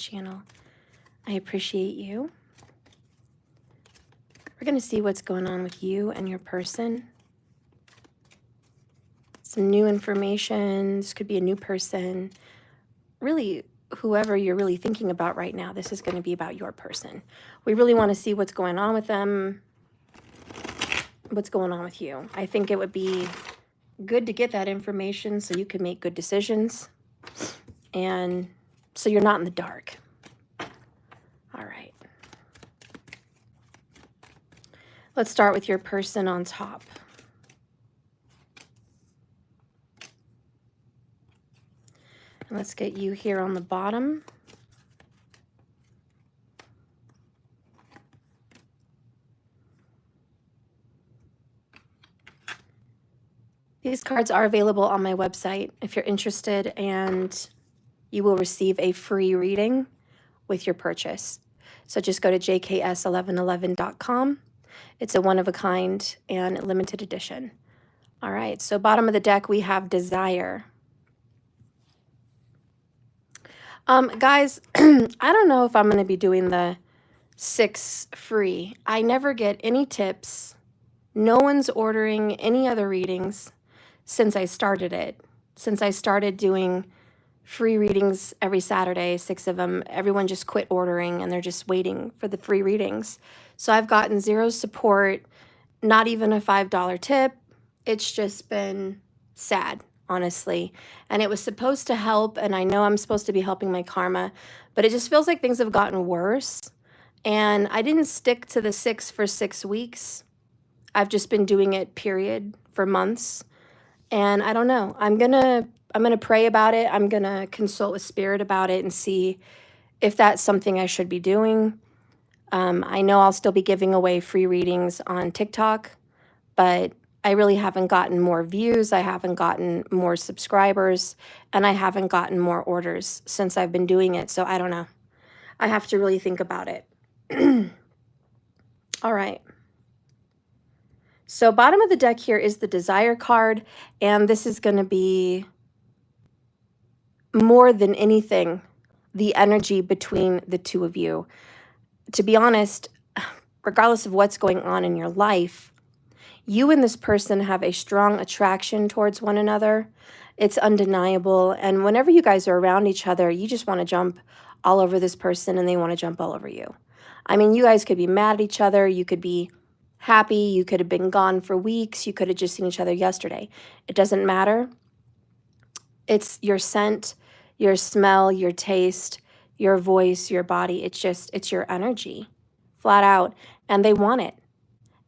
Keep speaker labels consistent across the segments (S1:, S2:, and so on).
S1: channel. I appreciate you. We're going to see what's going on with you and your person. Some new information. This could be a new person. Really, whoever you're really thinking about right now, this is going to be about your person. We really want to see what's going on with them, what's going on with you. I think it would be good to get that information so you can make good decisions and so you're not in the dark. All right. Let's start with your person on top. And let's get you here on the bottom. These cards are available on my website if you're interested, and you will receive a free reading with your purchase. So just go to jks1111.com. It's a one-of-a-kind and limited edition. All right, so bottom of the deck, we have Desire. Guys, I don't know if I'm going to be doing the 6 free. I never get any tips. No one's ordering any other readings since I started it. Since I started doing free readings every Saturday, 6 of them, everyone just quit ordering and they're just waiting for the free readings. So I've gotten zero support, not even a $5 tip. It's just been sad, honestly. And it was supposed to help, and I know I'm supposed to be helping my karma, but it just feels like things have gotten worse. And I didn't stick to the 6 for 6 weeks. I've just been doing it, period, for months. And I don't know. I'm gonna pray about it. I'm gonna consult with Spirit about it and see if that's something I should be doing. I know I'll still be giving away free readings on TikTok, but I really haven't gotten more views. I haven't gotten more subscribers, and I haven't gotten more orders since I've been doing it. So I don't know. I have to really think about it. All right. So bottom of the deck here is the Desire card, and this is going to be more than anything, the energy between the two of you. To be honest, regardless of what's going on in your life, you and this person have a strong attraction towards one another. It's undeniable. And whenever you guys are around each other, you just want to jump all over this person and they want to jump all over you. I mean, you guys could be mad at each other. You could be happy. You could have been gone for weeks. You could have just seen each other yesterday. It doesn't matter. It's your scent, your smell, your taste, your voice, your body. It's your energy, flat out. And they want it.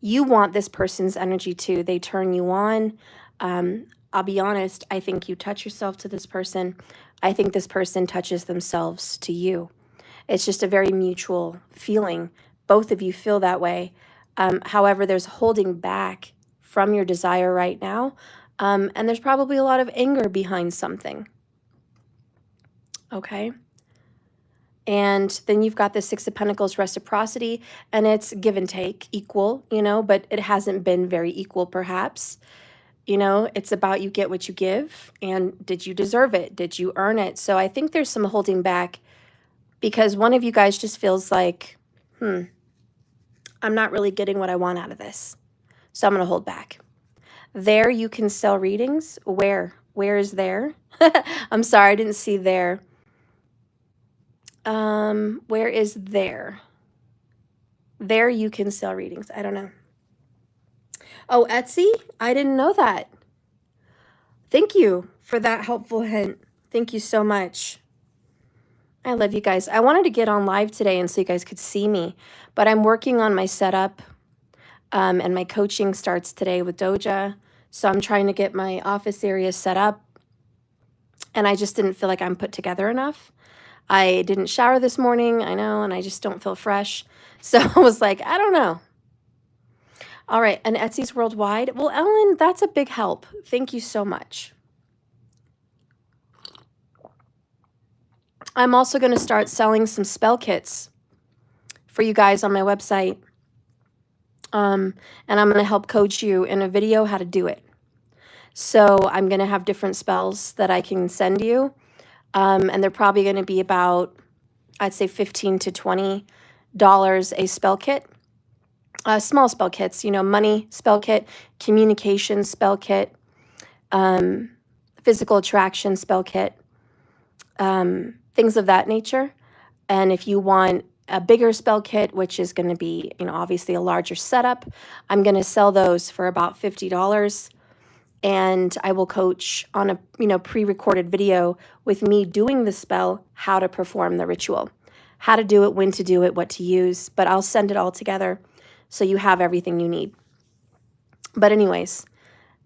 S1: You want this person's energy too. They turn you on. I'll be honest, I think you touch yourself to this person. I think this person touches themselves to you. It's just a very mutual feeling. Both of you feel that way. However, there's holding back from your desire right now. And there's probably a lot of anger behind something. Okay. And then you've got the 6 of Pentacles, reciprocity, and it's give and take, equal, you know, but it hasn't been very equal perhaps. You know, it's about you get what you give, and did you deserve it? Did you earn it? So I think there's some holding back because one of you guys just feels like, I'm not really getting what I want out of this. So I'm going to hold back. There you can sell readings. Where is there? I'm sorry, I didn't see there. Where is there? There you can sell readings. I don't know. Oh, Etsy? I didn't know that. Thank you for that helpful hint. Thank you so much. I love you guys. I wanted to get on live today and so you guys could see me, but I'm working on my setup, and my coaching starts today with Doja. So I'm trying to get my office area set up, and I just didn't feel like I'm put together enough. I didn't shower this morning, I know, and I just don't feel fresh. So I was like, I don't know. All right, and Etsy's worldwide. Well, Ellen, that's a big help. Thank you so much. I'm also going to start selling some spell kits for you guys on my website. And I'm going to help coach you in a video how to do it. So I'm going to have different spells that I can send you. And they're probably going to be about I'd say $15 to $20 a spell kit. Small spell kits, you know, money spell kit, communication spell kit, physical attraction spell kit, things of that nature. And if you want a bigger spell kit, which is going to be, you know, obviously a larger setup, I'm going to sell those for about $50. And I will coach on a, you know, pre-recorded video with me doing the spell, how to perform the ritual, how to do it, when to do it, what to use. But I'll send it all together so you have everything you need. But anyways,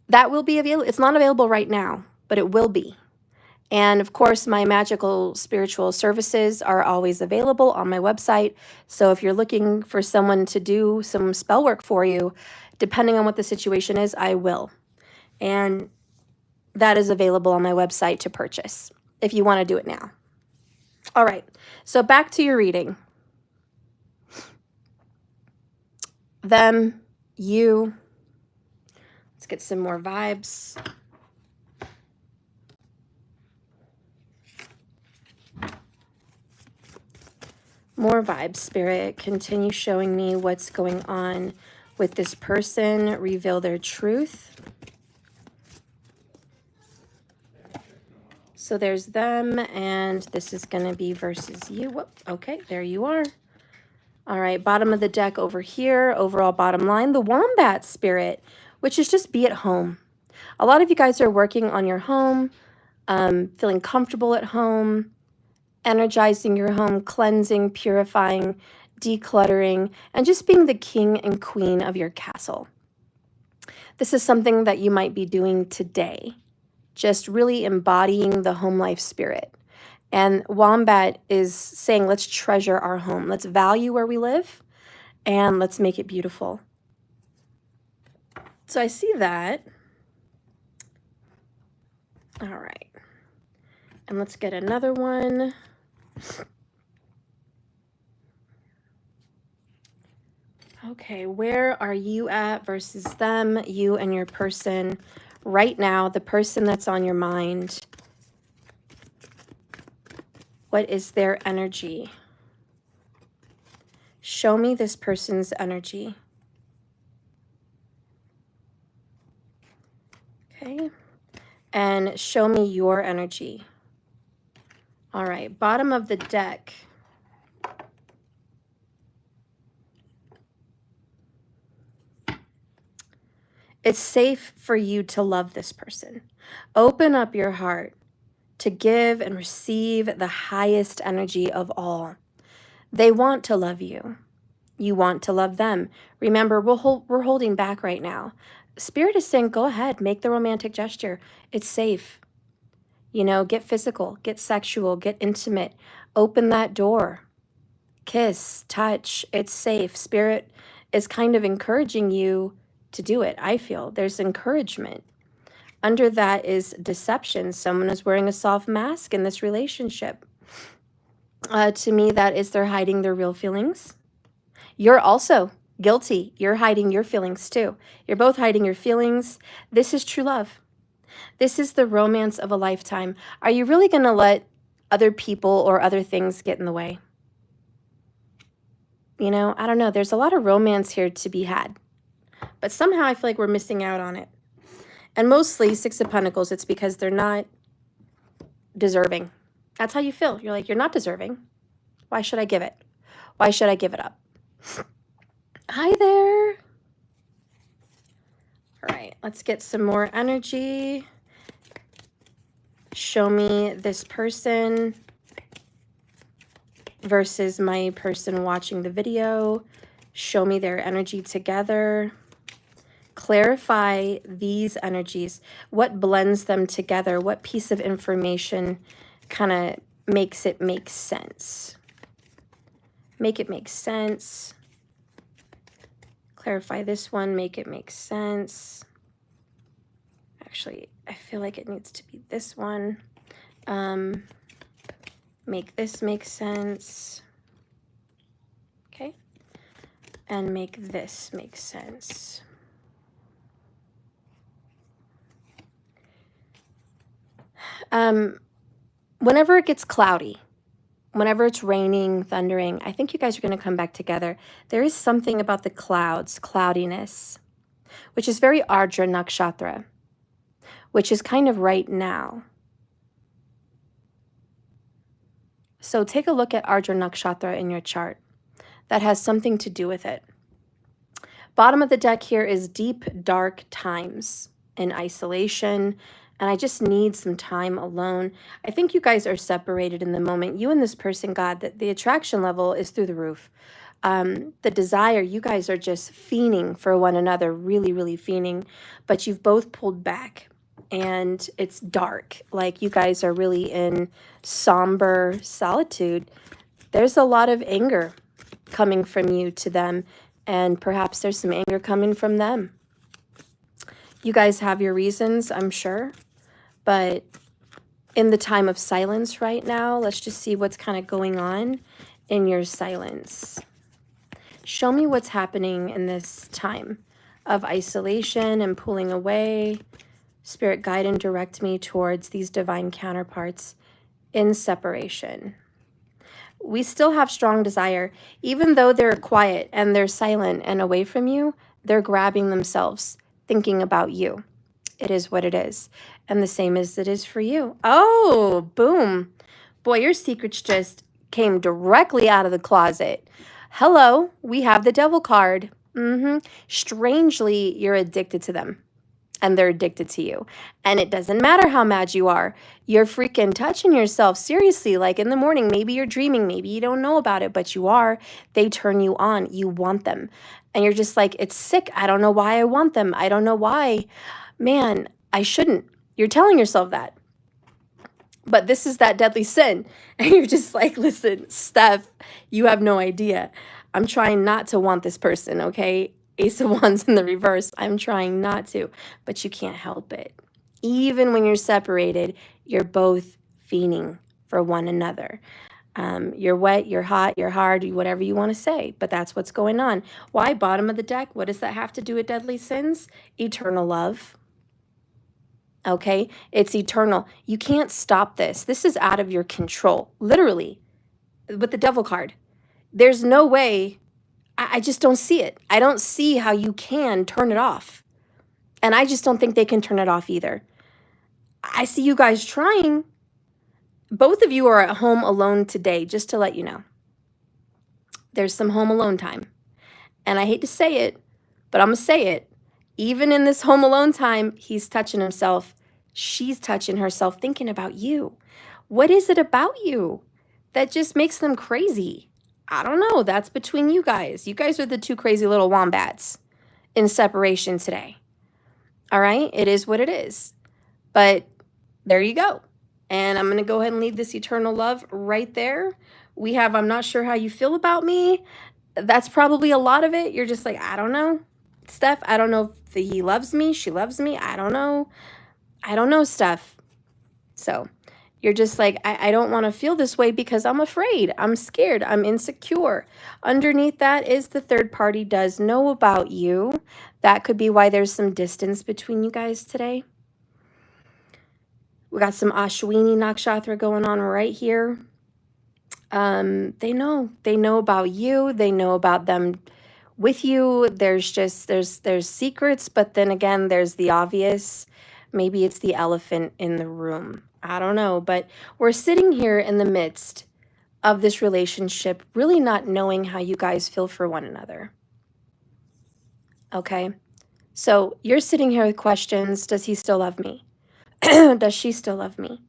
S1: that will be available. It's not available right now, but it will be. And of course, my magical spiritual services are always available on my website. So if you're looking for someone to do some spell work for you, depending on what the situation is, I will. And that is available on my website to purchase if you want to do it now. All right, so back to your reading. Them, you. Let's get some more vibes. More vibes, Spirit. Continue showing me what's going on with this person. Reveal their truth. So there's them, and this is going to be versus you. Whoop, okay, there you are. All right, bottom of the deck over here, overall bottom line, the Wombat, Spirit, which is just be at home. A lot of you guys are working on your home, feeling comfortable at home, energizing your home, cleansing, purifying, decluttering, and just being the king and queen of your castle. This is something that you might be doing today, just really embodying the home life spirit. And Wombat is saying, let's treasure our home. Let's value where we live, and let's make it beautiful. So I see that. All right. And let's get another one. Okay, where are you at versus them, you and your person right now, the person that's on your mind? What is their energy? Show me this person's energy. Okay, and show me your energy. All right, bottom of the deck. It's safe for you to love this person. Open up your heart to give and receive the highest energy of all. They want to love you. You want to love them. Remember, we're holding back right now. Spirit is saying, go ahead, make the romantic gesture. It's safe. You know, get physical, get sexual, get intimate. Open that door. Kiss, touch. It's safe. Spirit is kind of encouraging you to do it. I feel there's encouragement. Under that is deception. Someone is wearing a soft mask in this relationship. To me, that is they're hiding their real feelings. You're also guilty. You're hiding your feelings too. You're both hiding your feelings. This is true love. This is the romance of a lifetime. Are you really going to let other people or other things get in the way? You know, I don't know. There's a lot of romance here to be had. But somehow I feel like we're missing out on it. And mostly, Six of Pentacles, it's because they're not deserving. That's how you feel. You're like, you're not deserving. Why should I give it? Why should I give it up? Hi there. All right, let's get some more energy. Show me this person versus my person watching the video. Show me their energy together. Clarify these energies. What blends them together? What piece of information kind of makes it make sense? Make it make sense. Clarify this one. Make it make sense. Actually, I feel like it needs to be this one. Make this make sense. Okay. And make this make sense. Whenever it gets cloudy, whenever it's raining, thundering, I think you guys are going to come back together. There is something about the clouds, cloudiness, which is very Ardra Nakshatra, which is kind of right now. So take a look at Ardra Nakshatra in your chart. That has something to do with it. Bottom of the deck here is deep, dark times in isolation, and I just need some time alone. I think you guys are separated in the moment. You and this person, God, that the attraction level is through the roof. The desire, you guys are just fiending for one another, really, really fiending, but you've both pulled back and it's dark. Like you guys are really in somber solitude. There's a lot of anger coming from you to them, and perhaps there's some anger coming from them. You guys have your reasons, I'm sure, but in the time of silence right now, let's just see what's kind of going on in your silence. Show me what's happening in this time of isolation and pulling away. Spirit, guide and direct me towards these divine counterparts in separation. We still have strong desire. Even though they're quiet and they're silent and away from you, they're grabbing themselves, thinking about you. It is what it is. And the same as it is for you. Oh, boom. Boy, your secrets just came directly out of the closet. Hello, we have the devil card. Strangely, you're addicted to them. And they're addicted to you. And it doesn't matter how mad you are. You're freaking touching yourself. Seriously, like in the morning, maybe you're dreaming, maybe you don't know about it, but you are. They turn you on. You want them. And you're just like, it's sick. I don't know why I want them. I don't know why. Man, I shouldn't. You're telling yourself that. But this is that deadly sin. And you're just like, listen, Steph, you have no idea. I'm trying not to want this person, okay? Ace of Wands in the reverse. I'm trying not to, but you can't help it. Even when you're separated, you're both fiending for one another. You're wet, you're hot, you're hard, whatever you want to say, but that's what's going on. Why? Bottom of the deck. What does that have to do with deadly sins? Eternal love. Okay? It's eternal. You can't stop this. This is out of your control, literally, with the devil card. There's no way. I just don't see it. I don't see how you can turn it off. And I just don't think they can turn it off either. I see you guys trying. Both of you are at home alone today, just to let you know. There's some home alone time. And I hate to say it, but I'm going to say it. Even in this home alone time, he's touching himself. She's touching herself, thinking about you. What is it about you that just makes them crazy? I don't know. That's between you guys. You guys are the two crazy little wombats in separation today. All right? It is what it is. But there you go. And I'm going to go ahead and leave this eternal love right there. We have, I'm not sure how you feel about me. That's probably a lot of it. You're just like, I don't know. Steph, I don't know if he loves me. She loves me. I don't know. I don't know, Steph. So you're just like, I don't want to feel this way because I'm afraid. I'm scared. I'm insecure. Underneath that is the third party does know about you. That could be why there's some distance between you guys today. We got some Ashwini Nakshatra going on right here. They know about you. They know about them with you. There's secrets, but then again, there's the obvious. Maybe it's the elephant in the room. I don't know, but we're sitting here in the midst of this relationship, really not knowing how you guys feel for one another. Okay? So you're sitting here with questions. Does he still love me? Does she still love me?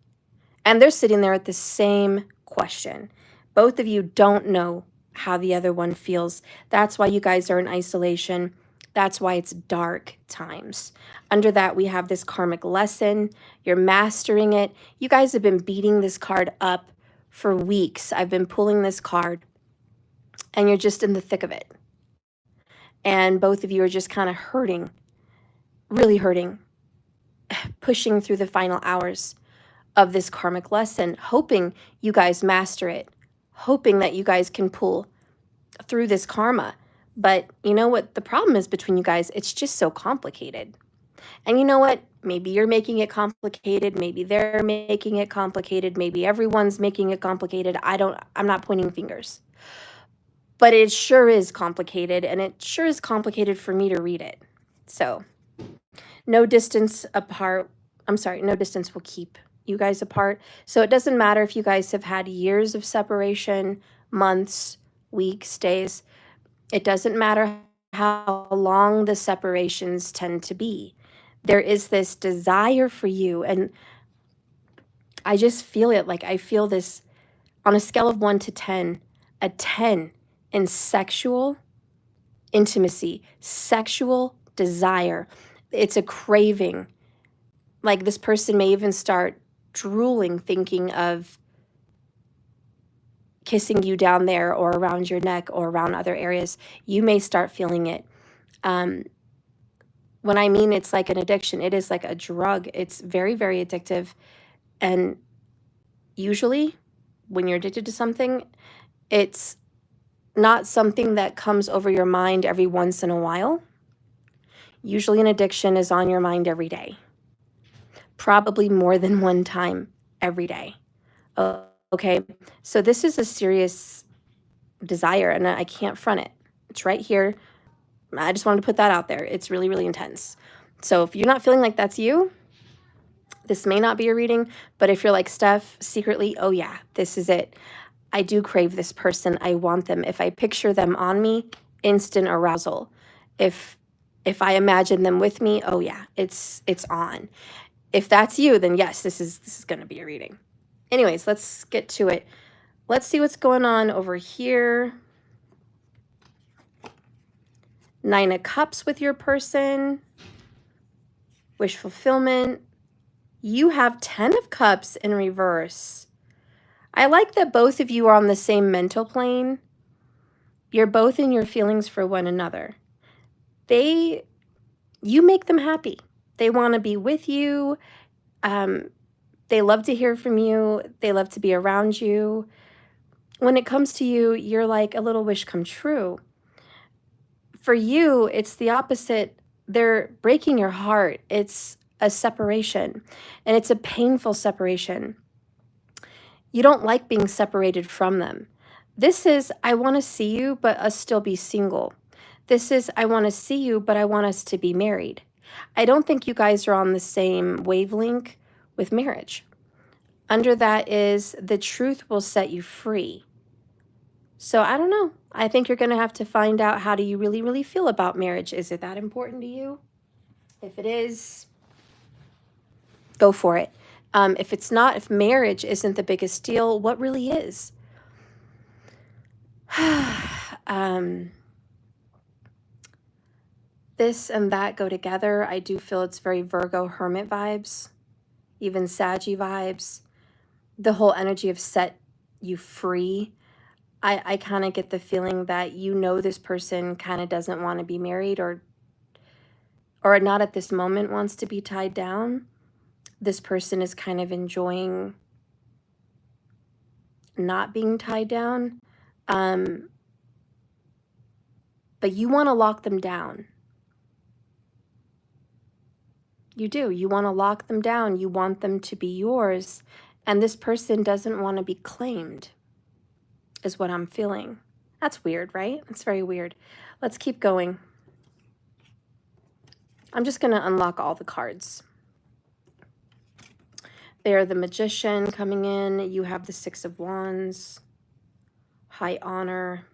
S1: And they're sitting there with the same question. Both of you don't know how the other one feels. That's why you guys are in isolation. That's why it's dark times. Under that, we have this karmic lesson. You're mastering it. You guys have been beating this card up for weeks. I've been pulling this card, and you're just in the thick of it. And both of you are just kind of hurting, really hurting, pushing through the final hours of this karmic lesson, hoping you guys master it, hoping that you guys can pull through this karma. But you know what the problem is between you guys? It's just so complicated. And you know what? Maybe you're making it complicated. Maybe they're making it complicated. Maybe everyone's making it complicated. I'm not pointing fingers. But it sure is complicated, and it sure is complicated for me to read it. So, no distance apart. I'm sorry, no distance will keep you guys apart. So it doesn't matter if you guys have had years of separation, months, weeks, days. It doesn't matter how long the separations tend to be. There is this desire for you, and I just feel it. Like, I feel this on a scale of 1 to 10, a 10 in sexual intimacy, sexual desire. It's a craving. Like, this person may even start drooling, thinking of kissing you down there or around your neck or around other areas. You may start feeling it. When I mean it's like an addiction, it is like a drug. It's very, very addictive. And usually when you're addicted to something, it's not something that comes over your mind every once in a while. Usually an addiction is on your mind every day, probably more than one time every day. Okay, so this is a serious desire, and I can't front it. It's right here. I just wanted to put that out there. It's really, really intense. So if you're not feeling like that's you, this may not be a reading, but if you're like Steph, secretly, oh yeah, this is it. I do crave this person. I want them. If I picture them on me, instant arousal. If I imagine them with me, oh yeah, it's on. If that's you, then yes, this is going to be a reading. Anyways, let's get to it. Let's see what's going on over here. 9 of Cups with your person. Wish fulfillment. You have 10 of Cups in reverse. I like that both of you are on the same mental plane. You're both in your feelings for one another. You make them happy. They want to be with you. They love to hear from you. They love to be around you. When it comes to you, you're like a little wish come true. For you, it's the opposite. They're breaking your heart. It's a separation, and it's a painful separation. You don't like being separated from them. This is, I want to see you, but us still be single. This is, I want to see you, but I want us to be married. I don't think you guys are on the same wavelength with marriage. Under that is the truth will set you free. So I don't know. I think you're going to have to find out, how do you really, really feel about marriage? Is it that important to you? If it is, go for it. If it's not, if marriage isn't the biggest deal, what really is? This and that go together. I do feel it's very Virgo hermit vibes, even Saggy vibes. The whole energy of set you free. I kind of get the feeling that this person kind of doesn't want to be married, or not at this moment wants to be tied down. This person is kind of enjoying not being tied down. But you want to lock them down. You do. You want to lock them down. You want them to be yours. And this person doesn't want to be claimed, is what I'm feeling. That's weird, right? It's very weird. Let's keep going. I'm just going to unlock all the cards. They're the Magician coming in. You have the 6 of Wands. High honor.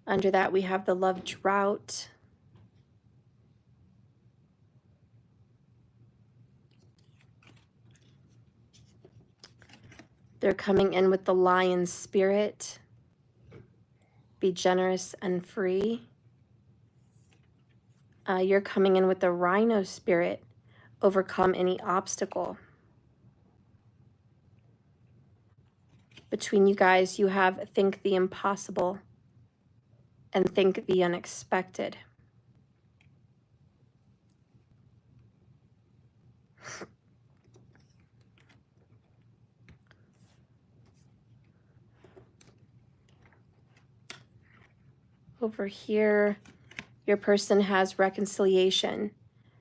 S1: Under that, we have the Love Drought. They're coming in with the Lion Spirit. Be generous and free. You're coming in with the Rhino Spirit. Overcome any obstacle. Between you guys, you have think the impossible and think the unexpected. Over here, Your person has reconciliation.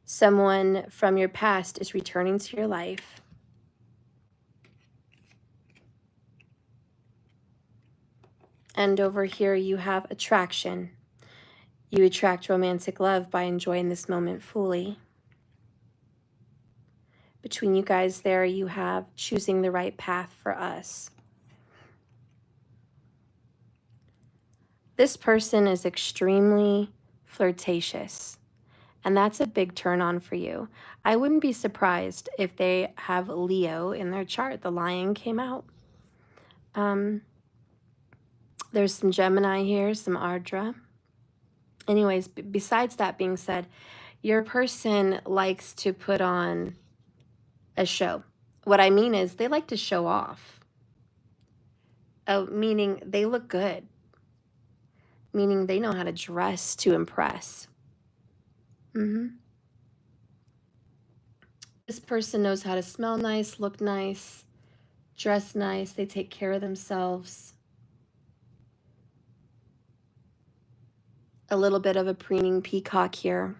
S1: Someone from your past is returning to your life. And over here you have attraction. You attract romantic love by enjoying this moment fully. Between you guys there, you have choosing the right path for us. This person is extremely flirtatious, and that's a big turn on for you. I wouldn't be surprised if they have Leo in their chart. The lion came out. There's some Gemini here, some Ardra. Anyways, besides that being said, your person likes to put on a show. What I mean is they like to show off. Meaning they look good. Meaning they know how to dress to impress. This person knows how to smell nice, look nice, dress nice. They take care of themselves. A little bit of a preening peacock here.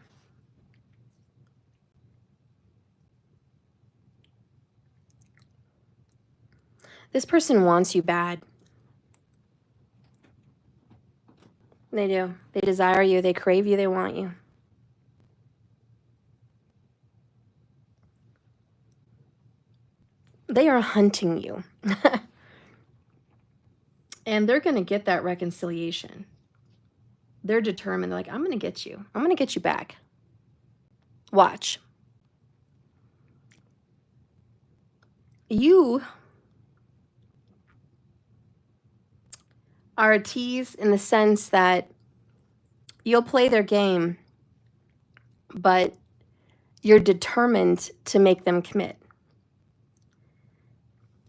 S1: This person wants you bad. They do. They desire you. They crave you. They want you. They are hunting you. And they're going to get that reconciliation. They're determined. They're like, I'm going to get you. I'm going to get you back. Watch. You are a tease in the sense that you'll play their game, but you're determined to make them commit.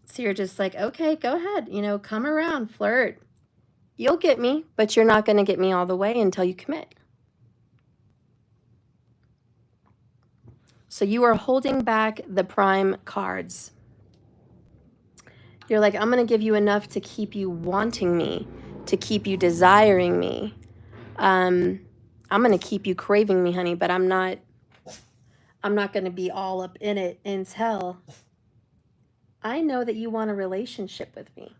S1: So you're just like, okay, go ahead, come around, flirt. You'll get me, but you're not going to get me all the way until you commit. So you are holding back the prime cards. You're like, I'm going to give you enough to keep you wanting me, to keep you desiring me. I'm going to keep you craving me, honey, but I'm not going to be all up in it until I know that you want a relationship with me.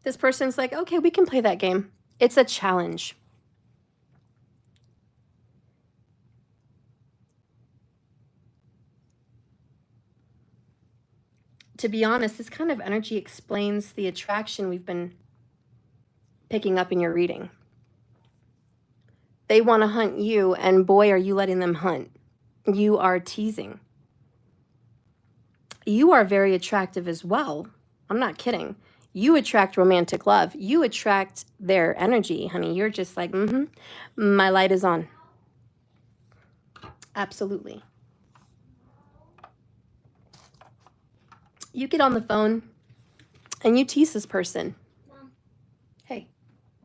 S1: This person's like, okay, we can play that game. It's a challenge. To be honest, this kind of energy explains the attraction we've been picking up in your reading. They want to hunt you, and boy, are you letting them hunt. You are teasing. You are very attractive as well. I'm not kidding. You attract romantic love. You attract their energy, honey. You're just like, my light is on. Absolutely. You get on the phone and you tease this person.
S2: Mom.
S1: Hey.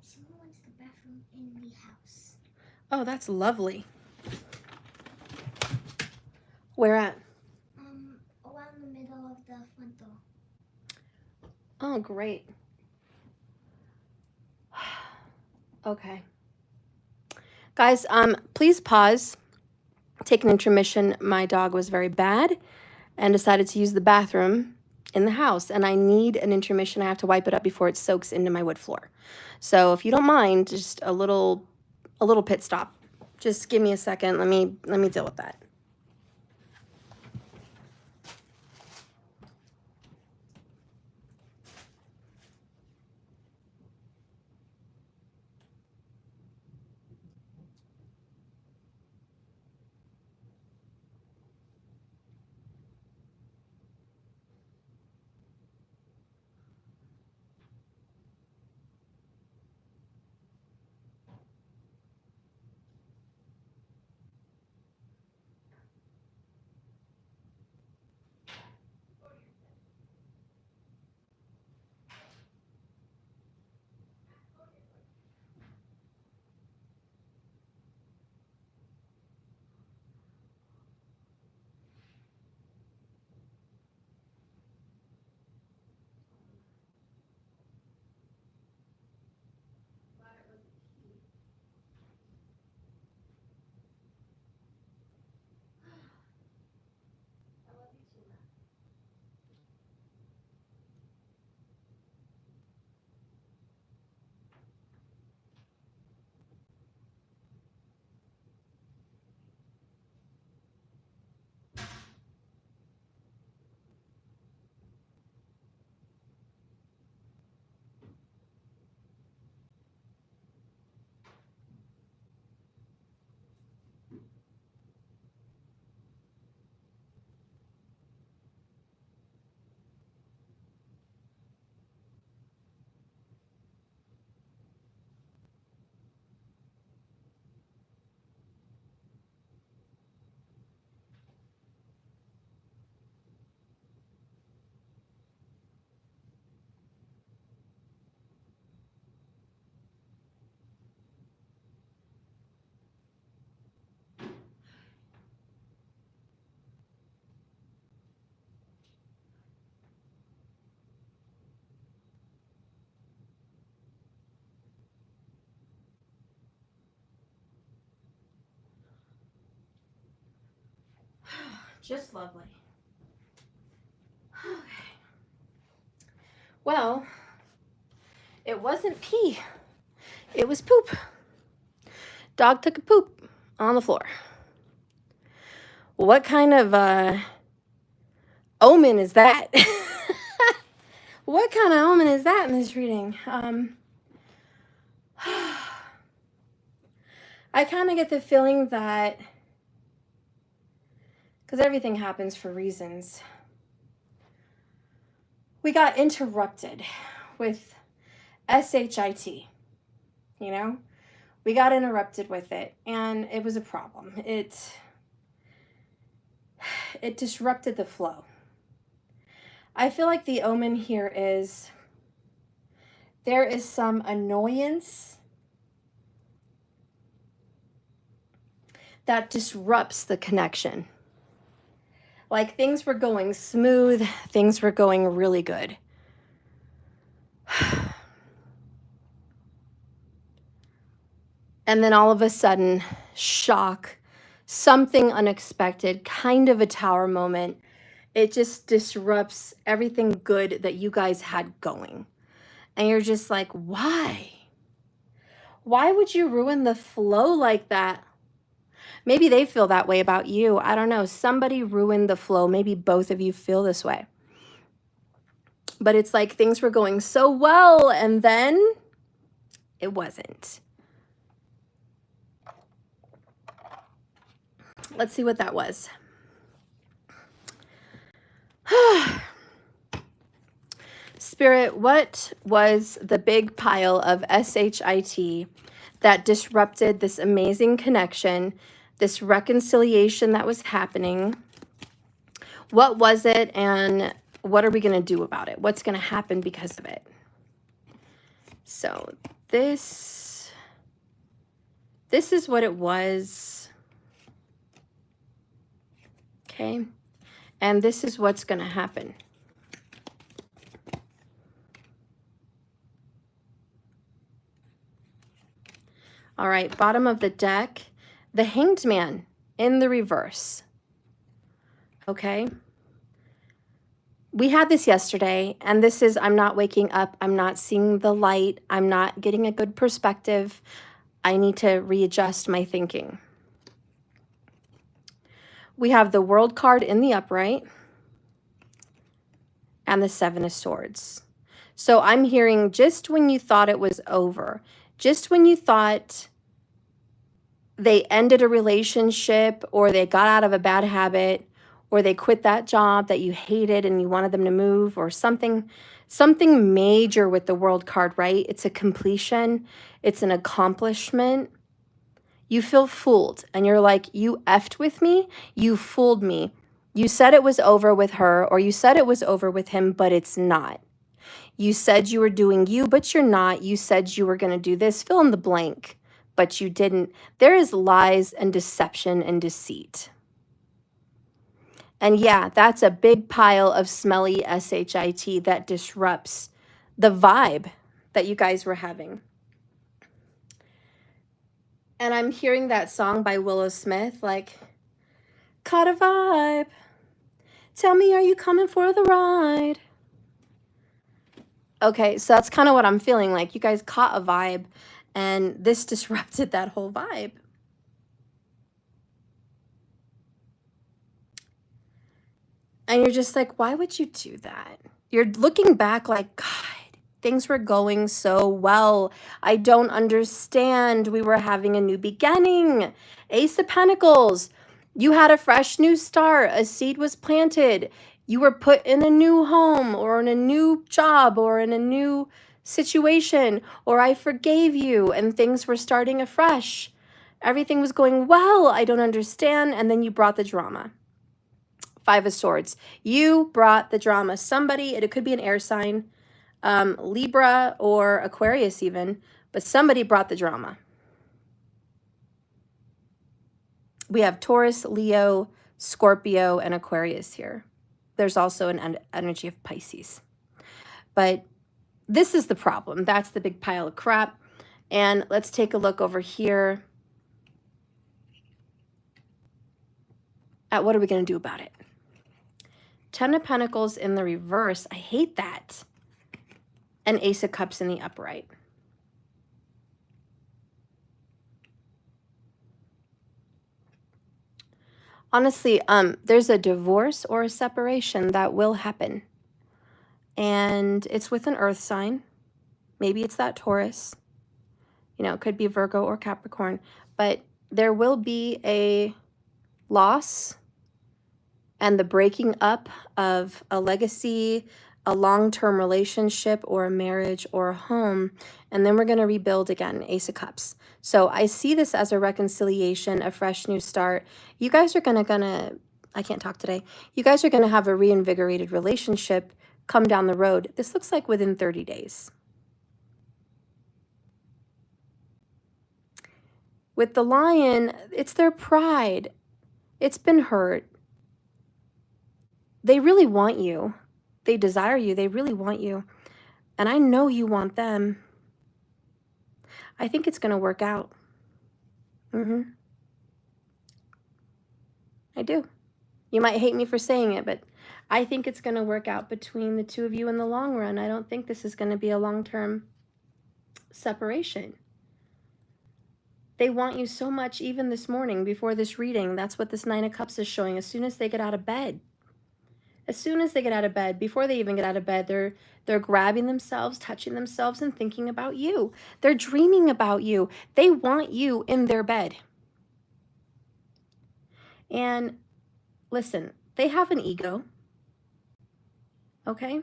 S2: Someone wants the bathroom in the house.
S1: Oh, that's lovely. Where at?
S2: Around the middle of the front door.
S1: Oh, great. Okay. Guys, please pause. Take an intermission. My dog was very bad and decided to use the bathroom in the house, and I need an intermission. I have to wipe it up before it soaks into my wood floor. So if you don't mind, just a little pit stop. Just give me a second. Let me deal with that. Just lovely. Okay. Well, it wasn't pee. It was poop. Dog took a poop on the floor. What kind of omen is that? What kind of omen is that in this reading? I kind of get the feeling that, because everything happens for reasons, we got interrupted with SHIT, you know? We got interrupted with it, and it was a problem. It disrupted the flow. I feel like the omen here is there is some annoyance that disrupts the connection. Like things were going smooth, things were going really good. And then all of a sudden, shock, something unexpected, kind of a tower moment. It just disrupts everything good that you guys had going. And you're just like, why? Why would you ruin the flow like that? Maybe they feel that way about you. I don't know. Somebody ruined the flow. Maybe both of you feel this way. But it's like things were going so well, and then it wasn't. Let's see what that was. Spirit, what was the big pile of SHIT that disrupted this amazing connection, this reconciliation that was happening? What was it, and what are we going to do about it? What's going to happen because of it? So this is what it was. Okay. And this is what's going to happen. All right, bottom of the deck, the Hanged Man in the reverse. Okay. We had this yesterday, and this is, I'm not waking up. I'm not seeing the light. I'm not getting a good perspective. I need to readjust my thinking. We have the World card in the upright and the Seven of Swords. So I'm hearing just when you thought it was over, just when you thought they ended a relationship or they got out of a bad habit or they quit that job that you hated and you wanted them to move, or something major with the World card, right? It's a completion. It's an accomplishment. You feel fooled and you're like, you effed with me. You fooled me. You said it was over with her, or you said it was over with him, but it's not. You said you were doing you, but you're not. You said you were going to do this, fill in the blank, but you didn't. There is lies and deception and deceit. And yeah, that's a big pile of smelly SHIT that disrupts the vibe that you guys were having. And I'm hearing that song by Willow Smith, like, caught a vibe. Tell me, are you coming for the ride? Okay, so that's kind of what I'm feeling like. You guys caught a vibe, and this disrupted that whole vibe. And you're just like, why would you do that? You're looking back like, God, things were going so well. I don't understand. We were having a new beginning. Ace of Pentacles. You had a fresh new start. A seed was planted. You were put in a new home or in a new job or in a new situation, or I forgave you and things were starting afresh. Everything was going well. I don't understand. And then you brought the drama. Five of Swords. You brought the drama. Somebody, it could be an air sign, Libra or Aquarius even, but somebody brought the drama. We have Taurus, Leo, Scorpio, and Aquarius here. There's also an energy of Pisces. But this is the problem. That's the big pile of crap. And let's take a look over here. what are we going to do about it? 10 of Pentacles in the reverse. I hate that. And Ace of Cups in the upright. Honestly, there's a divorce or a separation that will happen. And it's with an earth sign. Maybe it's that Taurus. You know, it could be Virgo or Capricorn. But there will be a loss and the breaking up of a legacy, a long-term relationship or a marriage or a home. And then we're going to rebuild again, Ace of Cups. So I see this as a reconciliation, a fresh new start. You guys are gonna, I can't talk today. You guys are going to have a reinvigorated relationship come down the road. This looks like within 30 days. With the Lion, it's their pride. It's been hurt. They really want you. They desire you. They really want you. And I know you want them. I think it's going to work out. I do. You might hate me for saying it, but I think it's going to work out between the two of you in the long run. I don't think this is going to be a long-term separation. They want you so much, even this morning before this reading. That's what this Nine of Cups is showing. As soon as they get out of bed, before they even get out of bed, they're grabbing themselves, touching themselves, and thinking about you. They're dreaming about you. They want you in their bed. And listen, they have an ego, okay?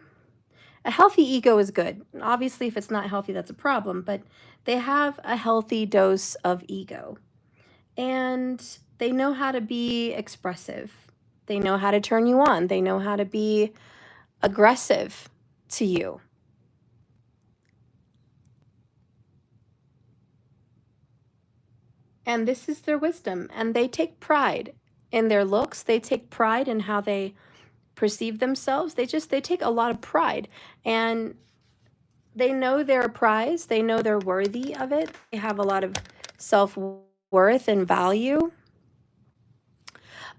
S1: A healthy ego is good. Obviously, if it's not healthy, that's a problem, but they have a healthy dose of ego. And they know how to be expressive. They know how to turn you on. They know how to be aggressive to you. And this is their wisdom. And they take pride in their looks. They take pride in how they perceive themselves. They take a lot of pride. And they know they're a prize. They know they're worthy of it. They have a lot of self-worth and value.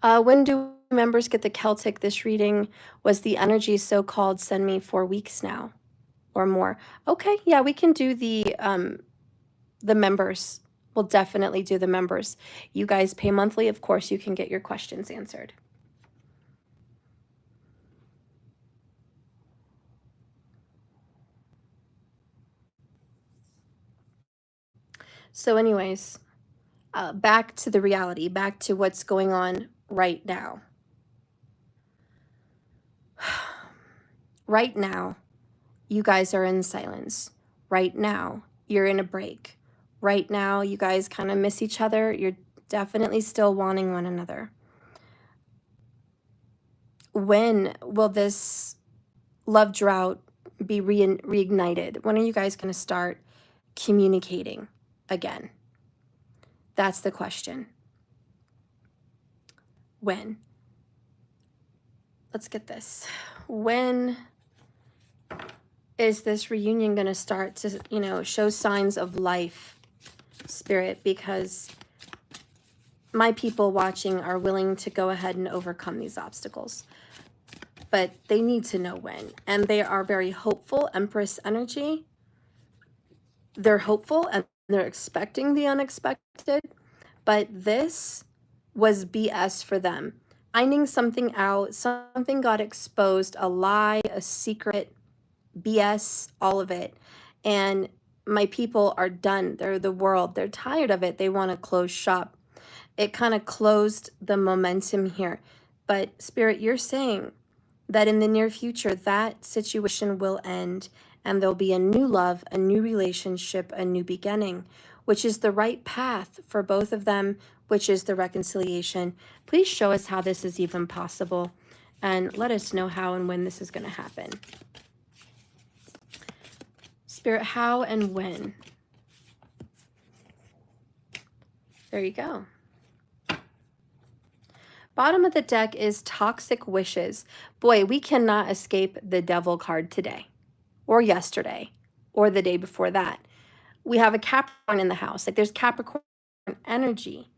S1: When do members get the Celtic? This reading was the energy so-called send me 4 weeks now or more. Okay, yeah, we can do the members. We'll definitely do the members. You guys pay monthly. Of course, you can get your questions answered. So anyways, back to the reality, back to what's going on right now. Right now, you guys are in silence. Right now, you're in a break. Right now, you guys kind of miss each other. You're definitely still wanting one another. When will this love drought be reignited? When are you guys going to start communicating again? That's the question. When? Let's get this. When is this reunion going to start to, you know, show signs of life, Spirit? Because my people watching are willing to go ahead and overcome these obstacles. But they need to know when. And they are very hopeful. Empress energy. They're hopeful and they're expecting the unexpected. But this was BS for them. Finding something out, something got exposed, a lie, a secret, BS, all of it. And my people are done. They're the world. They're tired of it. They want to close shop. It kind of closed the momentum here. But Spirit, you're saying that in the near future, that situation will end and there'll be a new love, a new relationship, a new beginning, which is the right path for both of them, which is the reconciliation. Please show us how this is even possible and let us know how and when this is going to happen. Spirit, how and when? There you go. Bottom of the deck is toxic wishes. Boy, we cannot escape the devil card today or yesterday or the day before that. We have a Capricorn in the house. Like there's Capricorn energy.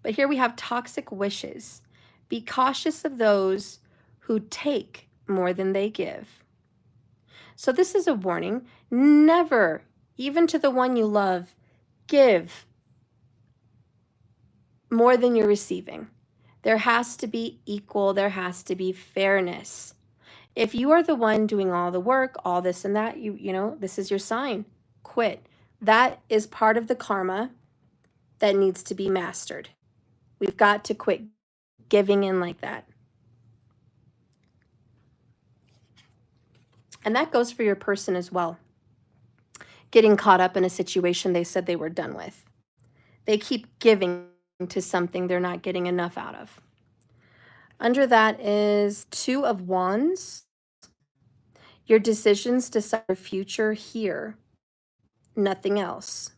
S1: But here we have toxic wishes. Be cautious of those who take more than they give. So this is a warning. Never, even to the one you love, give more than you're receiving. There has to be equal, there has to be fairness. If you are the one doing all the work, all this and that, you know, this is your sign. Quit. That is part of the karma that needs to be mastered. We've got to quit giving in like that. And that goes for your person as well. Getting caught up in a situation they said they were done with. They keep giving to something they're not getting enough out of. Under that is Two of Wands. Your decisions decide your future here, nothing else.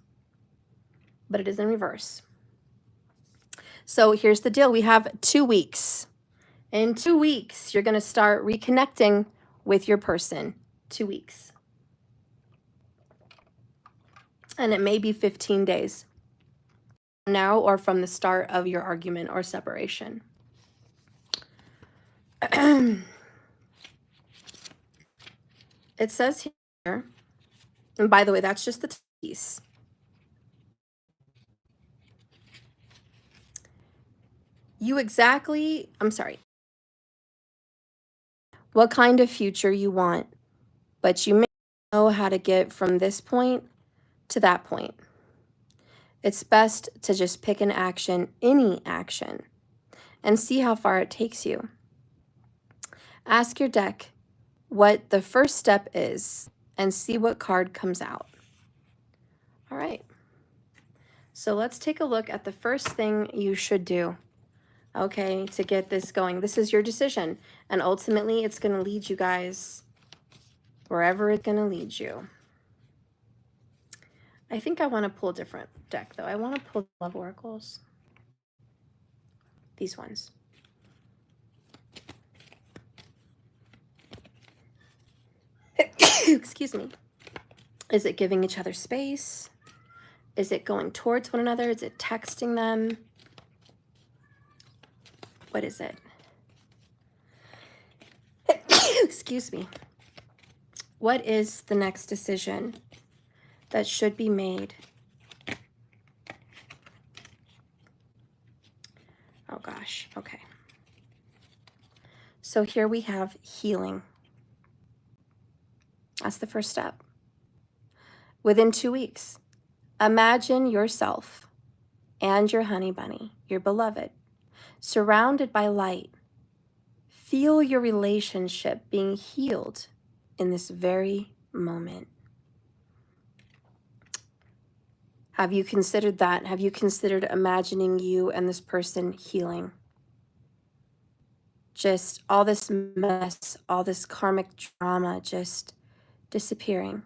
S1: But it is in reverse. So here's the deal. We have 2 weeks. In 2 weeks, you're going to start reconnecting with your person. 2 weeks. And it may be 15 days now or from the start of your argument or separation. It says here, and by the way, that's just the piece. What kind of future you want, but you may know how to get from this point to that point. It's best to just pick an action, any action, and see how far it takes you. Ask your deck what the first step is and see what card comes out. All right. So let's take a look at the first thing you should do, okay, to get this going. This is your decision, and ultimately it's going to lead you guys wherever it's going to lead you. I think I want to pull a different deck, though. I want to pull Love Oracles. These ones. Excuse me. Is it giving each other space? Is it going towards one another? Is it texting them? What is it? Excuse me. What is the next decision that should be made? Oh gosh, okay. So here we have healing. That's the first step. Within 2 weeks, imagine yourself and your honey bunny, your beloved, surrounded by light. Feel your relationship being healed in this very moment. Have you considered that? Have you considered imagining you and this person healing? Just all this mess, all this karmic drama just disappearing.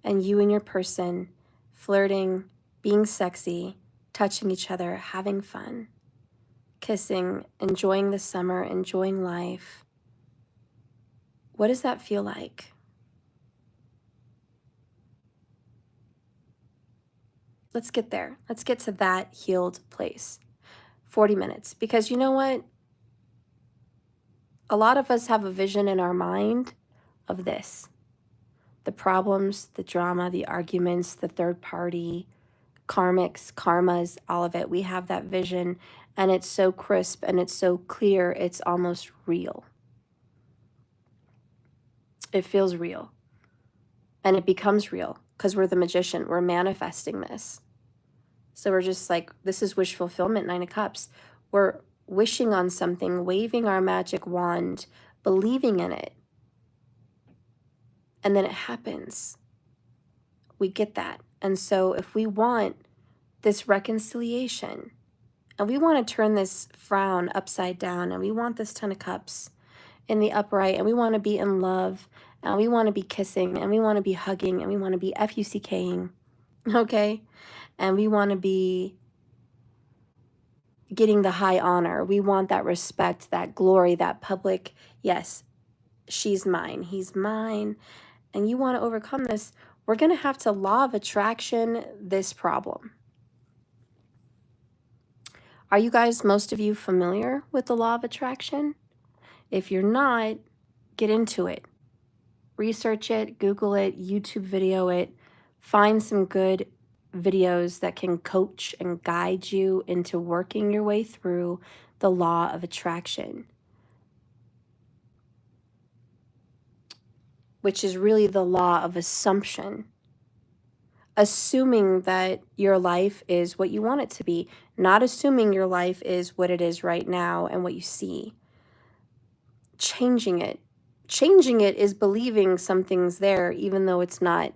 S1: And you and your person flirting, being sexy, touching each other, having fun, kissing, enjoying the summer, enjoying life. What does that feel like? Let's get there. Let's get to that healed place. 40 minutes. Because you know what? A lot of us have a vision in our mind of this. The problems, the drama, the arguments, the third party, karmics, karmas, all of it. We have that vision, and it's so crisp and it's so clear, it's almost real. It feels real. And it becomes real because we're the magician. We're manifesting this. So we're just like, this is wish fulfillment, 9 of Cups. We're wishing on something, waving our magic wand, believing in it. And then it happens. We get that. And so if we want this reconciliation, and we want to turn this frown upside down, and we want this 10 of Cups in the upright, and we want to be in love, and we want to be kissing, and we want to be hugging, and we want to be FUCKing, okay? And we want to be getting the high honor. We want that respect, that glory, that public, yes, she's mine, he's mine. And you want to overcome this, we're going to have to law of attraction this problem. Are you guys, most of you, familiar with the law of attraction? If you're not, get into it. Research it, Google it, YouTube video it, find some good videos that can coach and guide you into working your way through the law of attraction, which is really the law of assumption. Assuming that your life is what you want it to be, not assuming your life is what it is right now and what you see. Changing it. Changing it is believing something's there even though it's not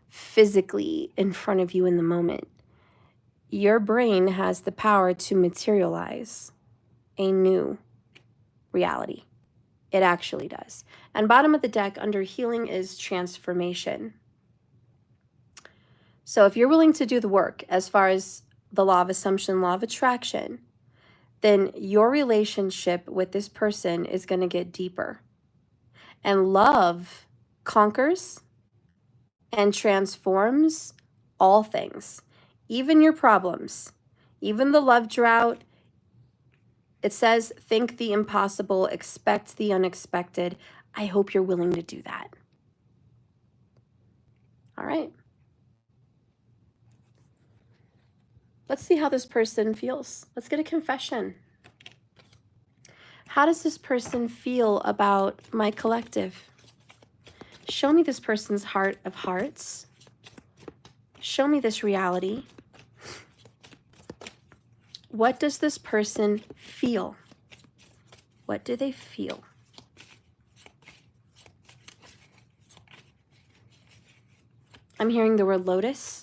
S1: physically in front of you in the moment. Your brain has the power to materialize a new reality. It actually does. And bottom of the deck under healing is transformation. So if you're willing to do the work as far as the law of assumption, law of attraction, then your relationship with this person is going to get deeper. And love conquers and transforms all things, even your problems, even the love drought. It says, think the impossible, expect the unexpected. I hope you're willing to do that. All right. Let's see how this person feels. Let's get a confession. How does this person feel about my collective? Show me this person's heart of hearts. Show me this reality. What does this person feel? What do they feel? I'm hearing the word lotus.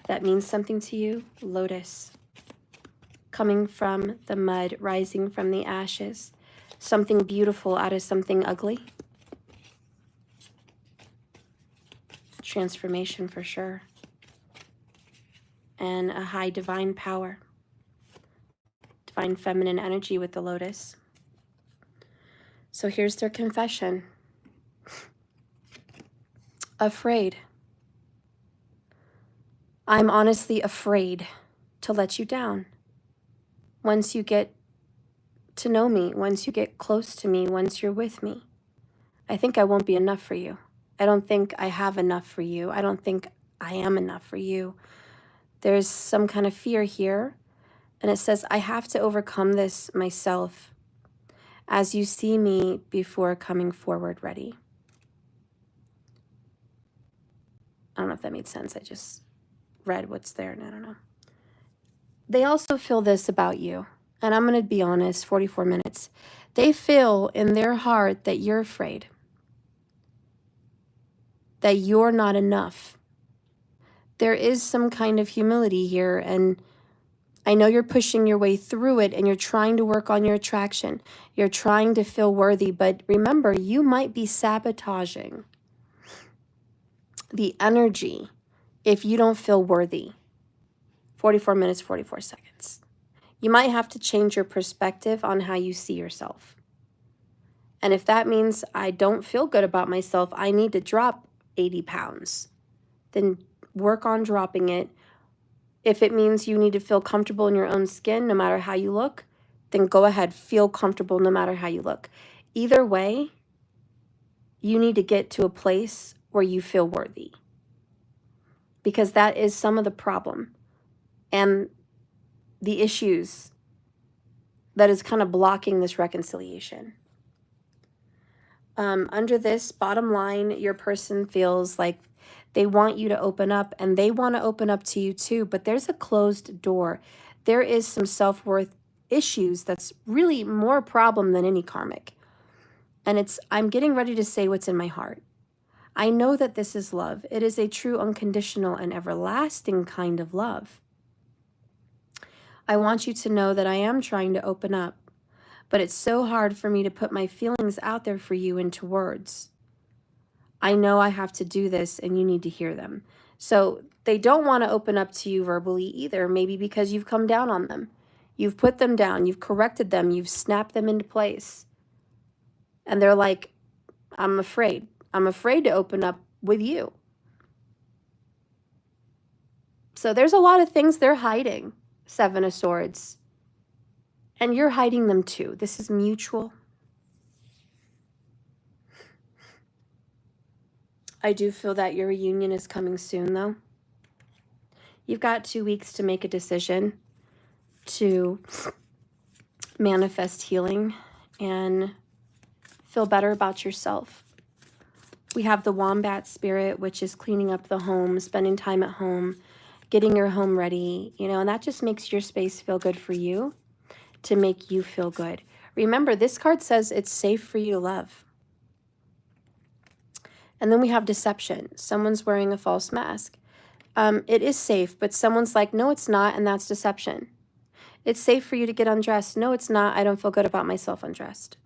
S1: That means something to you. Lotus. Coming from the mud, rising from the ashes. Something beautiful out of something ugly. Transformation for sure. And a high divine power. Divine feminine energy with the lotus. So here's their confession. Afraid. I'm honestly afraid to let you down. Once you get to know me, once you get close to me, once you're with me, I think I won't be enough for you. I don't think I have enough for you. I don't think I am enough for you. There's some kind of fear here. And it says, I have to overcome this myself as you see me before coming forward ready. I don't know if that made sense. I just read what's there and I don't know. They also feel this about you. And I'm going to be honest, 44 minutes. They feel in their heart that you're afraid. That you're not enough. There is some kind of humility here, and I know you're pushing your way through it and you're trying to work on your attraction. You're trying to feel worthy, but remember, you might be sabotaging the energy if you don't feel worthy. 44 minutes, 44 seconds. You might have to change your perspective on how you see yourself. And if that means I don't feel good about myself, I need to drop 80 pounds, then work on dropping it. If it means you need to feel comfortable in your own skin, no matter how you look, then go ahead, feel comfortable no matter how you look. Either way, you need to get to a place where you feel worthy. Because that is some of the problem and the issues that is kind of blocking this reconciliation. Under this bottom line, your person feels like they want you to open up and they want to open up to you too, but there's a closed door. There is some self-worth issues that's really more a problem than any karmic. And I'm getting ready to say what's in my heart. I know that this is love. It is a true, unconditional, and everlasting kind of love. I want you to know that I am trying to open up, but it's so hard for me to put my feelings out there for you into words. I know I have to do this and you need to hear them. So they don't want to open up to you verbally either, maybe because you've come down on them. You've put them down, you've corrected them, you've snapped them into place. And they're like, I'm afraid. I'm afraid to open up with you. So there's a lot of things they're hiding. Seven of Swords. And you're hiding them too. This is mutual. I do feel that your reunion is coming soon, though. You've got 2 weeks to make a decision to manifest healing and feel better about yourself. We have the wombat spirit, which is cleaning up the home, spending time at home, getting your home ready, you know, and that just makes your space feel good for you, to make you feel good. Remember, this card says it's safe for you to love. And then we have deception. Someone's wearing a false mask. It is safe, but someone's like, no, it's not, and that's deception. It's safe for you to get undressed. No, it's not. I don't feel good about myself undressed.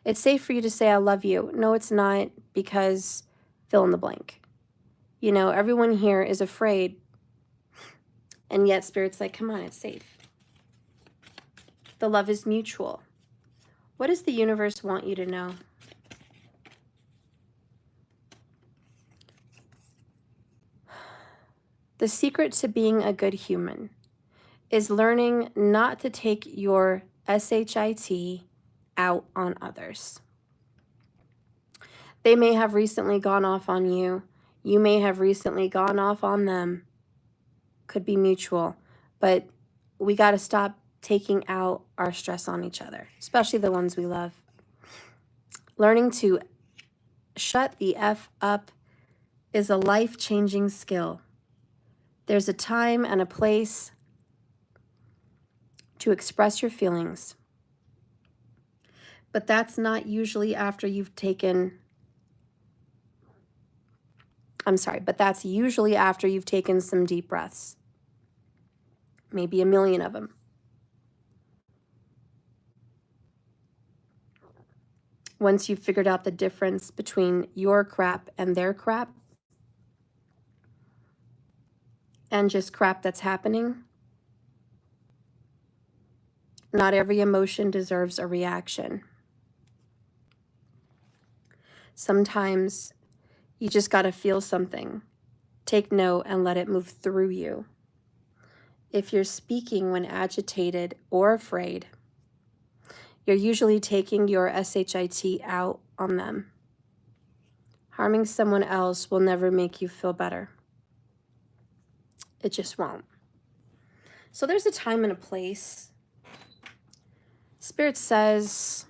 S1: It's safe for you to say, I love you. No, it's not, because fill in the blank. You know, everyone here is afraid, and yet Spirit's like, come on, it's safe. The love is mutual. What does the universe want you to know? The secret to being a good human is learning not to take your SHIT out on others. They may have recently gone off on you. You may have recently gone off on them. Could be mutual. But we got to stop taking out our stress on each other, especially the ones we love. Learning to shut the F up is a life-changing skill. There's a time and a place to express your feelings. But that's not usually after you've taken, but that's usually after you've taken some deep breaths. Maybe a million of them. Once you've figured out the difference between your crap and their crap, and just crap that's happening, not every emotion deserves a reaction. Sometimes you just got to feel something. Take note and let it move through you. If you're speaking when agitated or afraid, you're usually taking your SHIT out on them. Harming someone else will never make you feel better. It just won't. So there's a time and a place. Spirit says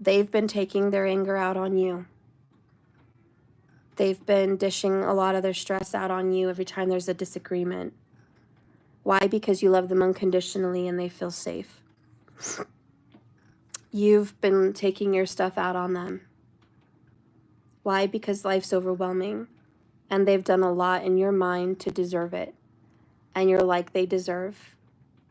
S1: they've been taking their anger out on you. They've been dishing a lot of their stress out on you every time there's a disagreement. Why? Because you love them unconditionally and they feel safe. You've been taking your stuff out on them. Why? Because life's overwhelming and they've done a lot in your mind to deserve it. And you're like, they deserve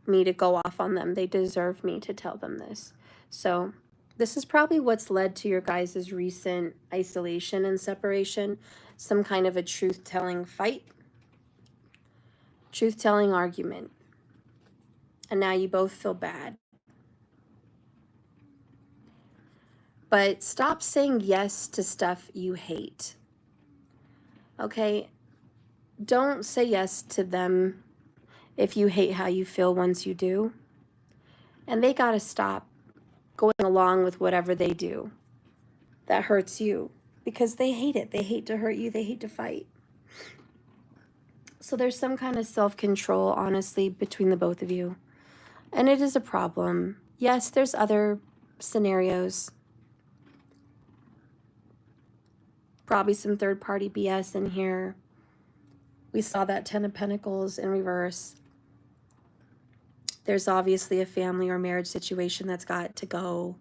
S1: me to go off on them. They deserve me to tell them this. So this is probably what's led to your guys' recent isolation and separation. Some kind of a truth-telling fight. Truth-telling argument. And now you both feel bad. But stop saying yes to stuff you hate. Okay? Don't say yes to them if you hate how you feel once you do. And they gotta stop going along with whatever they do that hurts you, because they hate it. They hate to hurt you. They hate to fight. So there's some kind of self-control, honestly, between the both of you. And it is a problem. Yes, there's other scenarios. Probably some third-party BS in here. We saw that 10 of Pentacles in reverse. There's obviously a family or marriage situation that's got to go.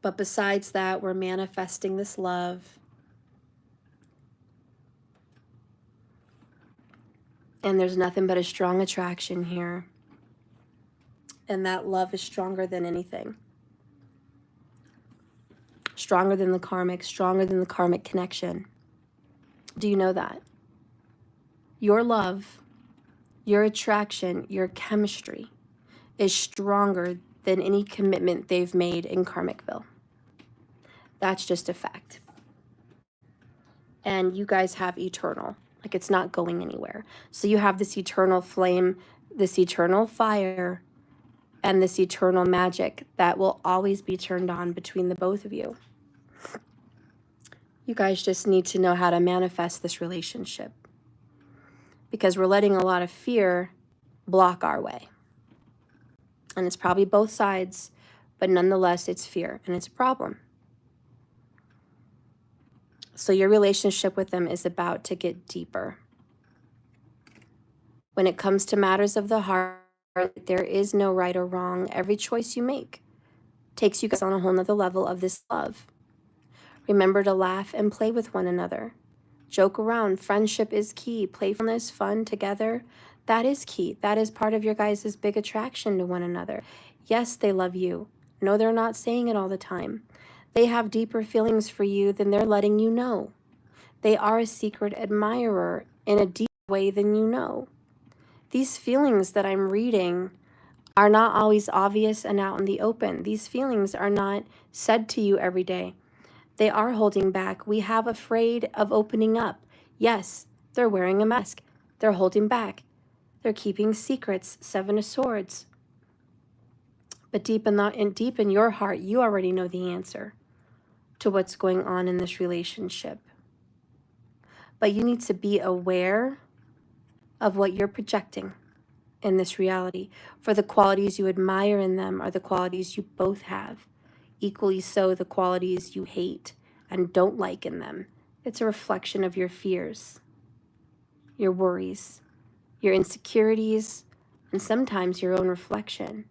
S1: But besides that, we're manifesting this love. And there's nothing but a strong attraction here. And that love is stronger than anything. Stronger than the karmic connection. Do you know that? Your love, your attraction, your chemistry is stronger than any commitment they've made in Karmicville. That's just a fact. and you guys have eternal. Like, it's not going anywhere. So you have this eternal flame, this eternal fire, and this eternal magic that will always be turned on between the both of you. You guys just need to know how to manifest this relationship, because we're letting a lot of fear block our way. And it's probably both sides, but nonetheless, it's fear and it's a problem. So your relationship with them is about to get deeper. When it comes to matters of the heart, there is no right or wrong. Every choice you make takes you guys on a whole nother level of this love. Remember to laugh and play with one another. Joke around. Friendship is key. Playfulness, fun together, that is key. That is part of your guys' big attraction to one another. Yes, they love you. No, they're not saying it all the time. They have deeper feelings for you than they're letting you know. They are a secret admirer in a deeper way than you know. These feelings that I'm reading are not always obvious and out in the open. These feelings are not said to you every day. They are holding back. We have afraid of opening up. Yes, they're wearing a mask. They're holding back. They're keeping secrets. 7 of Swords. But deep in your heart, you already know the answer to what's going on in this relationship. But you need to be aware of what you're projecting in this reality. For the qualities you admire in them are the qualities you both have. Equally so, the qualities you hate and don't like in them. It's a reflection of your fears, your worries, your insecurities, and sometimes your own reflection.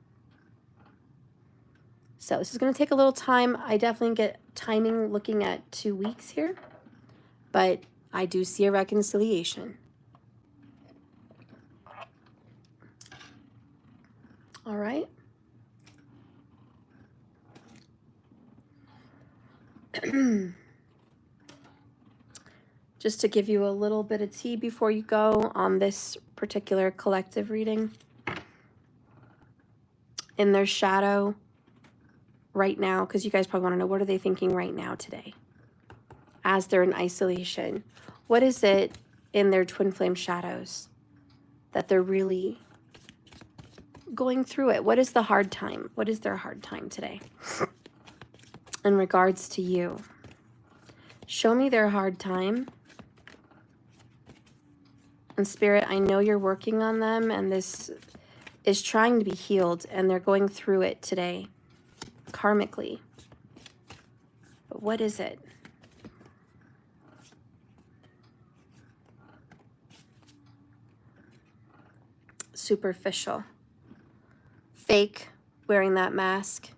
S1: So this is going to take a little time. I definitely get timing looking at 2 weeks here, but I do see a reconciliation. All right. Just to give you a little bit of tea before you go on this particular collective reading. In their shadow right now, because you guys probably want to know, what are they thinking right now today as they're in isolation? What is it in their twin flame shadows that they're really going through it? What is the hard time? What is their hard time today in regards to you? Show me their hard time. And Spirit, I know you're working on them, and this is trying to be healed, and they're going through it today, karmically. But what is it? Superficial. Fake, wearing that mask.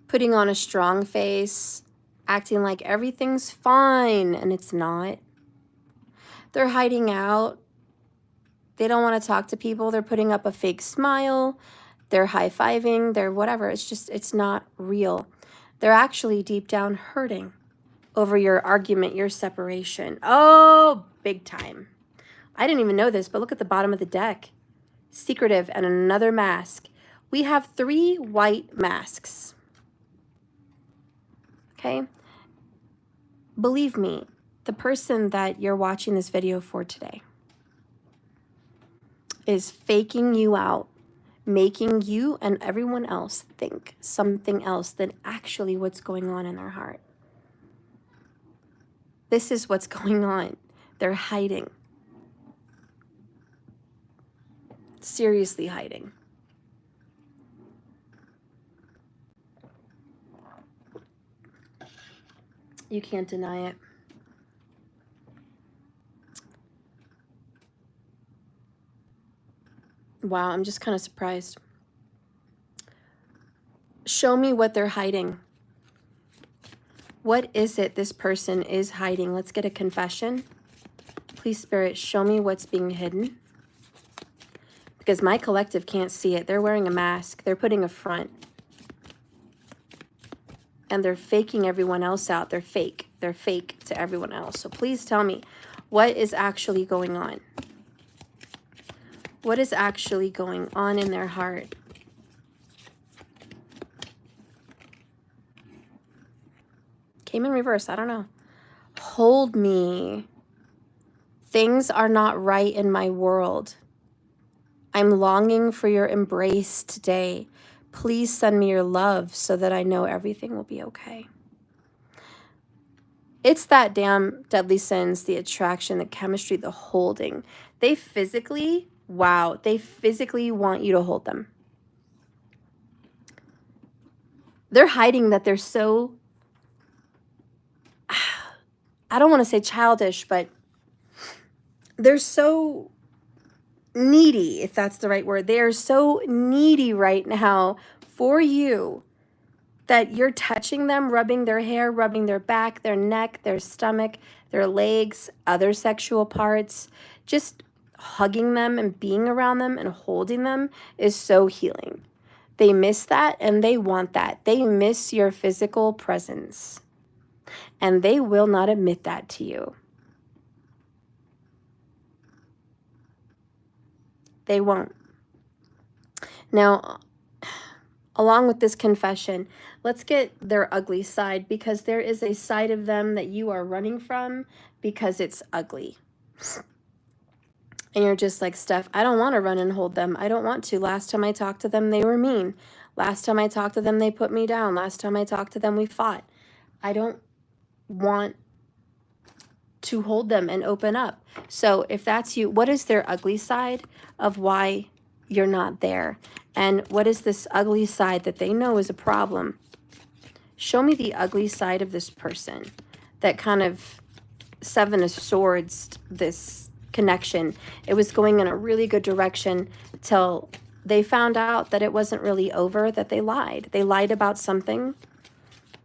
S1: Putting on a strong face, acting like everything's fine, and it's not. They're hiding out. They don't want to talk to people. They're putting up a fake smile. They're high-fiving. They're whatever. It's just, it's not real. They're actually deep down hurting over your argument, your separation. Oh, big time. I didn't even know this, but look at the bottom of the deck. Secretive and another mask. We have 3 white masks. Okay? Believe me, the person that you're watching this video for today is faking you out, making you and everyone else think something else than actually what's going on in their heart. This is what's going on. They're hiding. Seriously hiding. You can't deny it. Wow, I'm just kind of surprised. Show me what they're hiding. What is it this person is hiding? Let's get a confession. Please, Spirit, show me what's being hidden. Because my collective can't see it. They're wearing a mask. They're putting a front. And they're faking everyone else out. They're fake. They're fake to everyone else. So please tell me, what is actually going on? What is actually going on in their heart? Came in reverse. I don't know. hold me. Things are not right in my world. I'm longing for your embrace today. Please send me your love so that I know everything will be okay. It's that damn deadly sins, the attraction, the chemistry, the holding. They physically, wow, they physically want you to hold them. They're hiding that they're so, I don't want to say childish, but they're so needy, if that's the right word. They are so needy right now for you that you're touching them, rubbing their hair, rubbing their back, their neck, their stomach, their legs, other sexual parts. Just hugging them and being around them and holding them is so healing. They miss that and they want that. They miss your physical presence. And they will not admit that to you. They won't. Now, along with this confession, let's get their ugly side, because there is a side of them that you are running from because it's ugly. And you're just like, Steph, I don't want to run and hold them. I don't want to. Last time I talked to them, they were mean. Last time I talked to them, they put me down. Last time I talked to them, we fought. I don't want to hold them and open up. So if that's you, what is their ugly side of why you're not there? And what is this ugly side that they know is a problem? Show me the ugly side of this person that kind of Seven of Swords, this connection. It was going in a really good direction till they found out that it wasn't really over, that they lied. They lied about something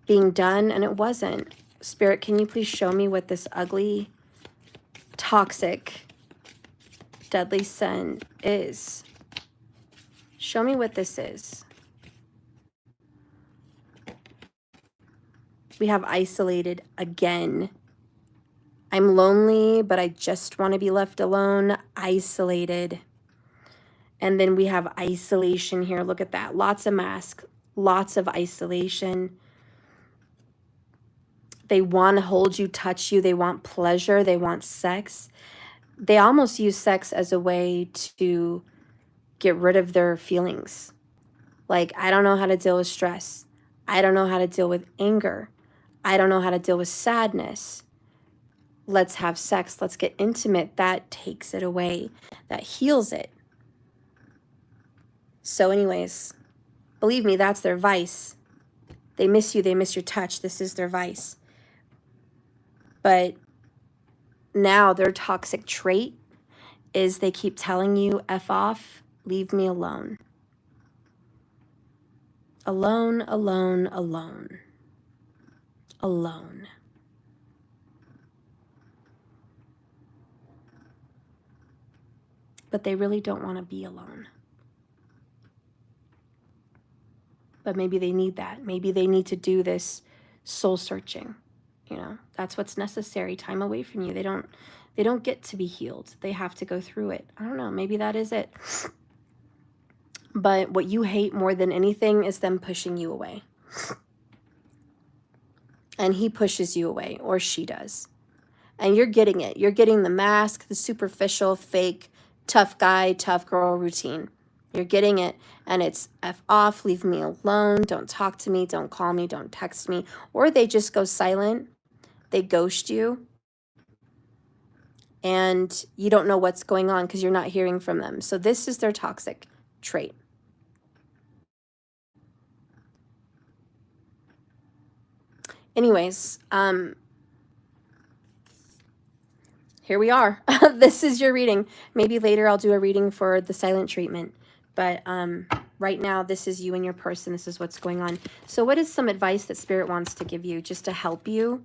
S1: being done and it wasn't. Spirit, can you please show me what this ugly, toxic, deadly sin is? Show me what this is. We have isolated again. I'm lonely, but I just want to be left alone. Isolated. And then we have isolation here. Look at that. Lots of masks. Lots of isolation. They want to hold you, touch you. They want pleasure. They want sex. They almost use sex as a way to get rid of their feelings. Like, I don't know how to deal with stress. I don't know how to deal with anger. I don't know how to deal with sadness. Let's have sex. Let's get intimate. That takes it away. That heals it. So anyways, believe me, that's their vice. They miss you. They miss your touch. This is their vice. But now their toxic trait is they keep telling you, F off, leave me alone. Alone, alone, alone. Alone. But they really don't want to be alone. But maybe they need that. Maybe they need to do this soul searching. You know, that's what's necessary. Time away from you. They don't get to be healed. They have to go through it. I don't know. Maybe that is it. But what you hate more than anything is them pushing you away. And he pushes you away, or she does. And you're getting it. You're getting the mask, the superficial, fake, tough guy, tough girl routine. You're getting it. And it's F off, leave me alone, don't talk to me, don't call me, don't text me. Or they just go silent. They ghost you. And you don't know what's going on because you're not hearing from them. So this is their toxic trait. Anyways, here we are. This is your reading. Maybe later I'll do a reading for the silent treatment. But right now, this is you and your person. This is what's going on. So what is some advice that Spirit wants to give you just to help you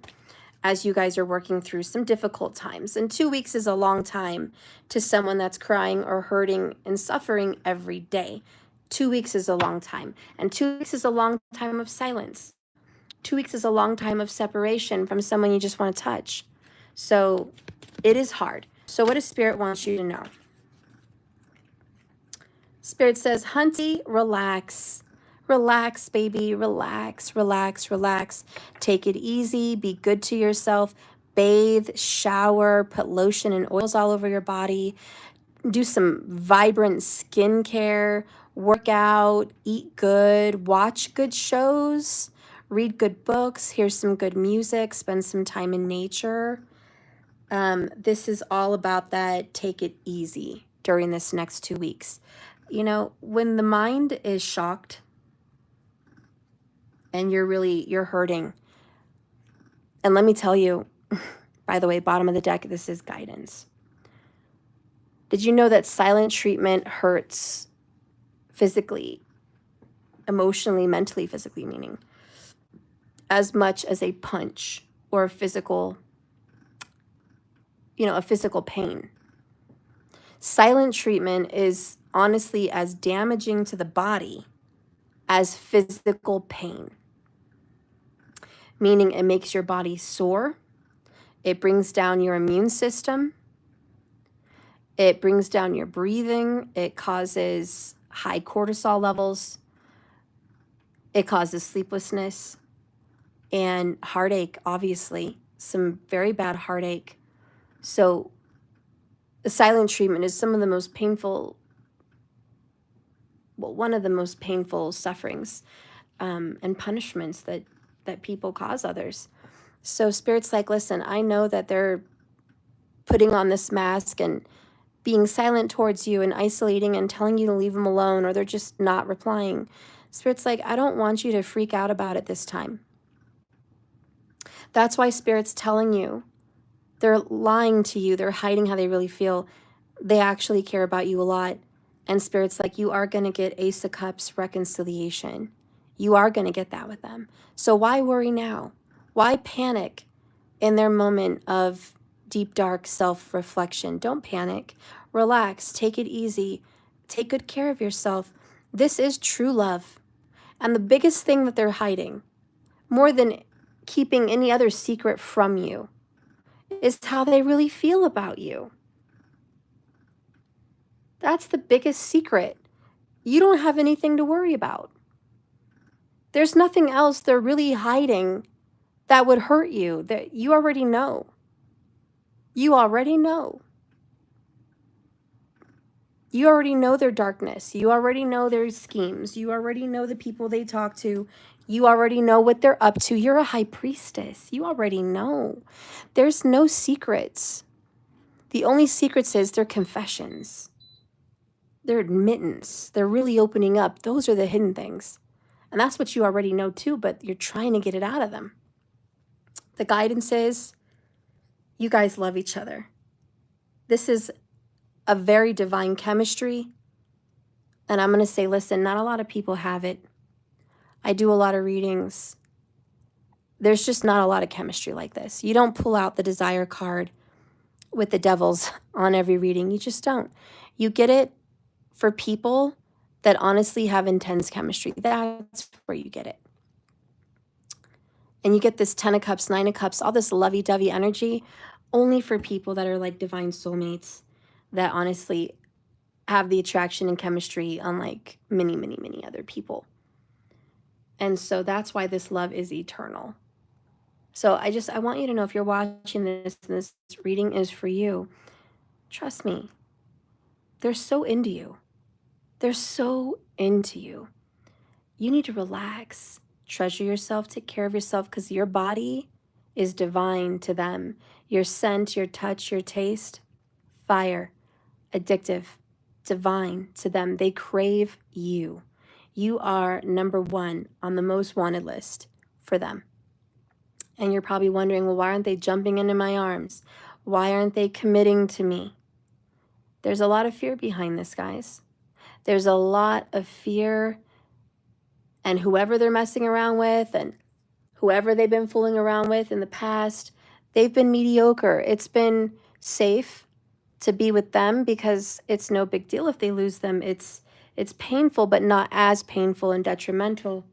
S1: as you guys are working through some difficult times? And 2 weeks is a long time to someone that's crying or hurting and suffering every day. 2 weeks is a long time. And 2 weeks is a long time of silence. 2 weeks is a long time of separation from someone you just want to touch. So it is hard. So what does Spirit want you to know? Spirit says, Hunty, relax. Relax, baby. Relax, relax, relax. Take it easy. Be good to yourself. bathe, shower, put lotion and oils all over your body, do some vibrant skincare, work out, eat good, watch good shows, read good books, hear some good music, spend some time in nature. This is all about that. Take it easy during this next 2 weeks. You know, when the mind is shocked and you're hurting, and let me tell you, by the way, bottom of the deck, this is guidance. Did you know that silent treatment hurts physically, emotionally, mentally, physically, meaning as much as a punch or a physical pain? Silent treatment is honestly as damaging to the body as physical pain, meaning it makes your body sore, it brings down your immune system, it brings down your breathing, it causes high cortisol levels, it causes sleeplessness and heartache, obviously, some very bad heartache. So the silent treatment is some of the most painful, well, one of the most painful sufferings and punishments that people cause others. So Spirit's like, listen, I know that they're putting on this mask and being silent towards you and isolating and telling you to leave them alone, or they're just not replying. Spirit's like, I don't want you to freak out about it this time. That's why Spirit's telling you. They're lying to you. They're hiding how they really feel. They actually care about you a lot. And Spirit's like, you are going to get Ace of Cups reconciliation. You are going to get that with them. So why worry now? Why panic in their moment of deep, dark self-reflection? Don't panic. Relax. Take it easy. Take good care of yourself. This is true love. And the biggest thing that they're hiding, more than keeping any other secret from you, is how they really feel about you. That's the biggest secret. You don't have anything to worry about. There's nothing else they're really hiding that would hurt you, that you already know. You already know. You already know their darkness. You already know their schemes. You already know the people they talk to. You already know what they're up to. You're a high priestess. You already know. There's no secrets. The only secrets is their confessions, their admittance. They're really opening up. Those are the hidden things. And that's what you already know too, but you're trying to get it out of them. The guidance is you guys love each other. This is a very divine chemistry. And I'm going to say, listen, not a lot of people have it. I do a lot of readings. There's just not a lot of chemistry like this. You don't pull out the desire card with the devils on every reading. You just don't. You get it for people that honestly have intense chemistry. That's where you get it. And you get this 10 of Cups, 9 of Cups, all this lovey-dovey energy only for people that are like divine soulmates that honestly have the attraction and chemistry unlike many, many, many other people. And so that's why this love is eternal. So I want you to know, if you're watching this and this reading is for you, trust me, they're so into you. They're so into you. You need to relax, treasure yourself, take care of yourself, because your body is divine to them. Your scent, your touch, your taste, fire, addictive, divine to them. They crave you. You are number one on the most wanted list for them. And you're probably wondering, well, why aren't they jumping into my arms? Why aren't they committing to me? There's a lot of fear behind this, guys. There's a lot of fear, and whoever they're messing around with and whoever they've been fooling around with in the past, they've been mediocre. It's been safe to be with them because it's no big deal if they lose them. It's painful, but not as painful and detrimental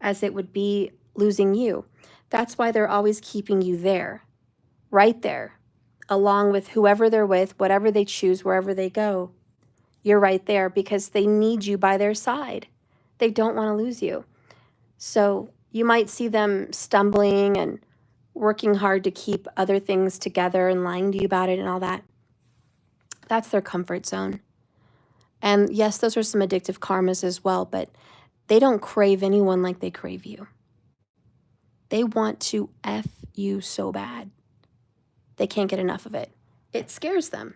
S1: as it would be losing you. That's why they're always keeping you there, right there, along with whoever they're with, whatever they choose, wherever they go. You're right there because they need you by their side. They don't want to lose you. So you might see them stumbling and working hard to keep other things together and lying to you about it and all that. That's their comfort zone. And yes, those are some addictive karmas as well, but they don't crave anyone like they crave you. They want to F you so bad. They can't get enough of it. It scares them.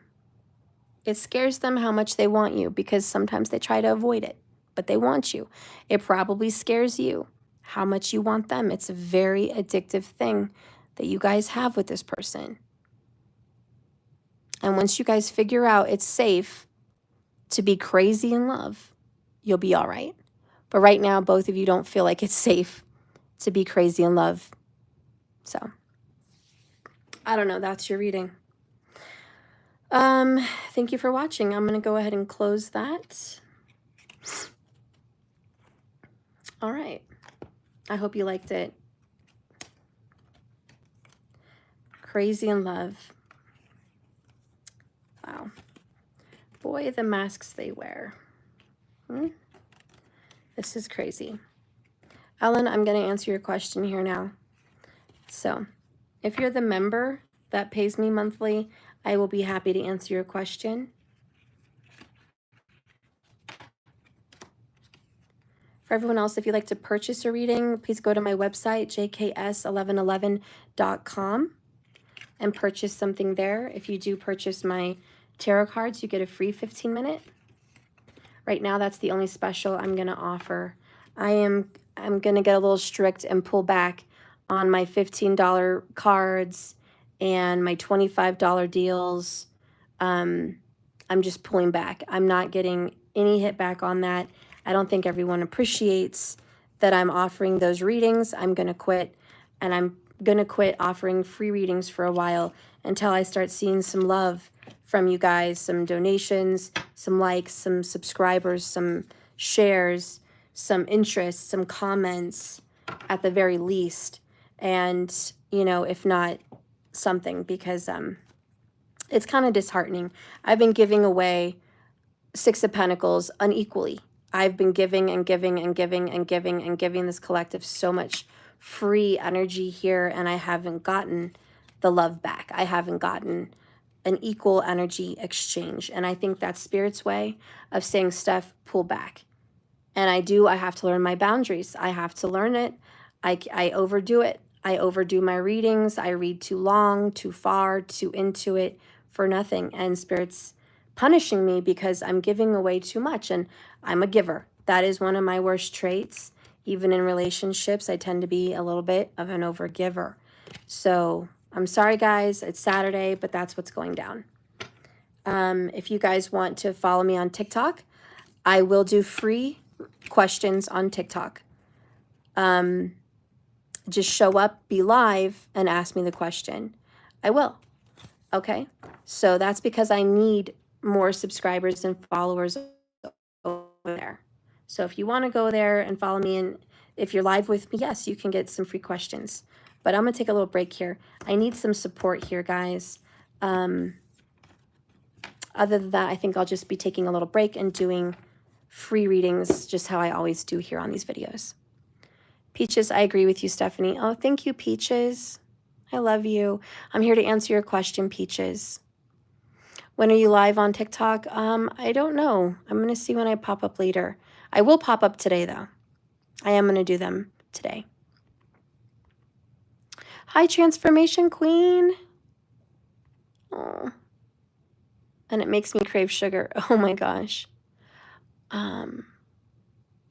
S1: It scares them how much they want you, because sometimes they try to avoid it, but they want you. It probably scares you how much you want them. It's a very addictive thing that you guys have with this person. And once you guys figure out it's safe to be crazy in love, you'll be all right. But right now, both of you don't feel like it's safe to be crazy in love. So, I don't know. That's your reading. Thank you for watching. I'm going to go ahead and close that. All right. I hope you liked it. Crazy in love. Wow. Boy, the masks they wear. This is crazy. Ellen, I'm going to answer your question here now. So, if you're the member that pays me monthly, I will be happy to answer your question. For everyone else, if you'd like to purchase a reading, please go to my website, jks1111.com, and purchase something there. If you do purchase my tarot cards, you get a free 15-minute. Right now, that's the only special I'm going to offer. I'm going to get a little strict and pull back on my $15 cards and my $25 deals. I'm just pulling back. I'm not getting any hit back on that. I don't think everyone appreciates that I'm offering those readings. I'm going to quit, and I'm going to quit offering free readings for a while until I start seeing some love from you guys, some donations, some likes, some subscribers, some shares, some interest, some comments at the very least. And, you know, if not something, because it's kind of disheartening. I've been giving away Six of Pentacles unequally. I've been giving and giving and giving and giving and giving this collective so much free energy here, and I haven't gotten the love back. I haven't gotten an equal energy exchange. And I think that's Spirit's way of saying, Steph, pull back. And I have to learn my boundaries. I have to learn it. I overdo it. I overdo my readings. I read too long, too far, too into it for nothing. And Spirit's punishing me because I'm giving away too much, and I'm a giver. That is one of my worst traits. Even in relationships, I tend to be a little bit of an overgiver. So I'm sorry, guys. It's Saturday, but that's what's going down. If you guys want to follow me on TikTok, I will do free questions on TikTok. Just show up, be live, and ask me the question. I will. Okay? So that's because I need more subscribers and followers over there. So if you want to go there and follow me, and if you're live with me, yes, you can get some free questions. But I'm going to take a little break here. I need some support here, guys. Other than that, I think I'll just be taking a little break and doing free readings, just how I always do here on these videos. Peaches, I agree with you, Stephanie. Oh, thank you, Peaches. I love you. I'm here to answer your question, Peaches. When are you live on TikTok? I don't know. I'm going to see when I pop up later. I will pop up today, though. I am going to do them today. Hi, Transformation Queen. Oh. And it makes me crave sugar. Oh, my gosh.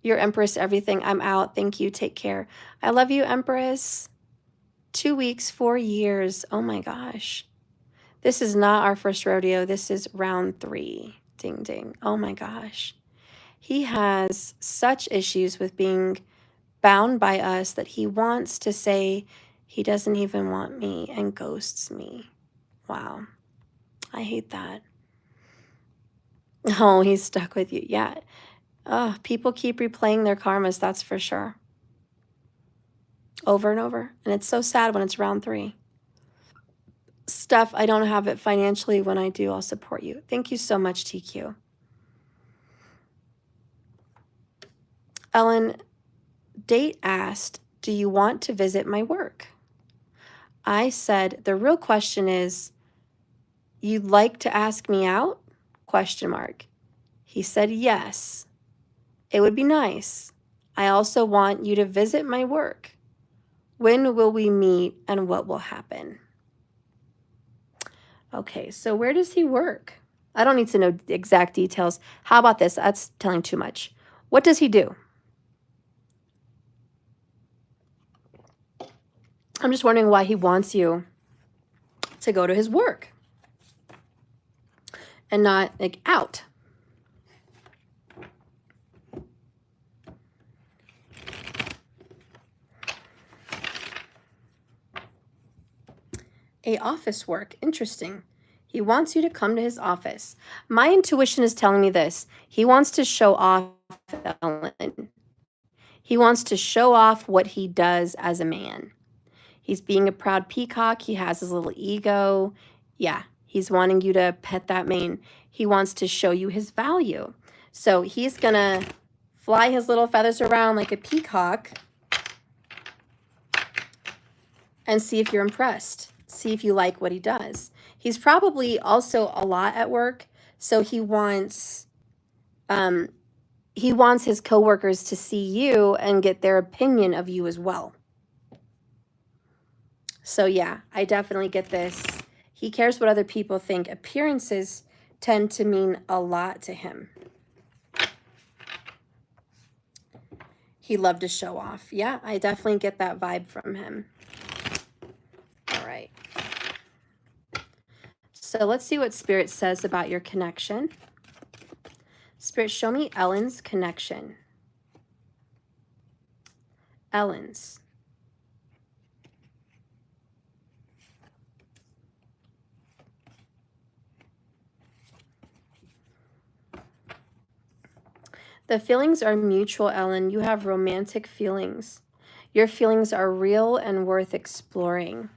S1: Your Empress, everything. I'm out. Thank you. Take care. I love you, Empress. 2 weeks, 4 years. Oh, my gosh. This is not our first rodeo. This is round 3. Ding, ding. Oh my gosh. He has such issues with being bound by us that he wants to say he doesn't even want me and ghosts me. Wow. I hate that. Oh, he's stuck with you. Yeah. People keep replaying their karmas, that's for sure. Over and over. And it's so sad when it's round 3. Steph, I don't have it financially. When I do, I'll support you. Thank you so much, TQ. Ellen, Date asked, do you want to visit my work? I said, the real question is, you'd like to ask me out? Question mark. He said, yes. It would be nice. I also want you to visit my work. When will we meet and what will happen? Okay, so where does he work? I don't need to know the exact details. How about this? That's telling too much. What does he do? I'm just wondering why he wants you to go to his work and not like out. A office work. Interesting. He wants you to come to his office. My intuition is telling me this. He wants to show off Ellen. He wants to show off what he does as a man. He's being a proud peacock. He has his little ego. Yeah, he's wanting you to pet that mane. He wants to show you his value. So he's going to fly his little feathers around like a peacock and see if you're impressed. See if you like what he does. He's probably also a lot at work, so he wants his coworkers to see you and get their opinion of you as well. So yeah, I definitely get this. He cares what other people think. Appearances tend to mean a lot to him. He loved to show off. Yeah, I definitely get that vibe from him. All right. So let's see what Spirit says about your connection. Spirit, show me Ellen's connection. Ellen's. The feelings are mutual, Ellen. You have romantic feelings. Your feelings are real and worth exploring.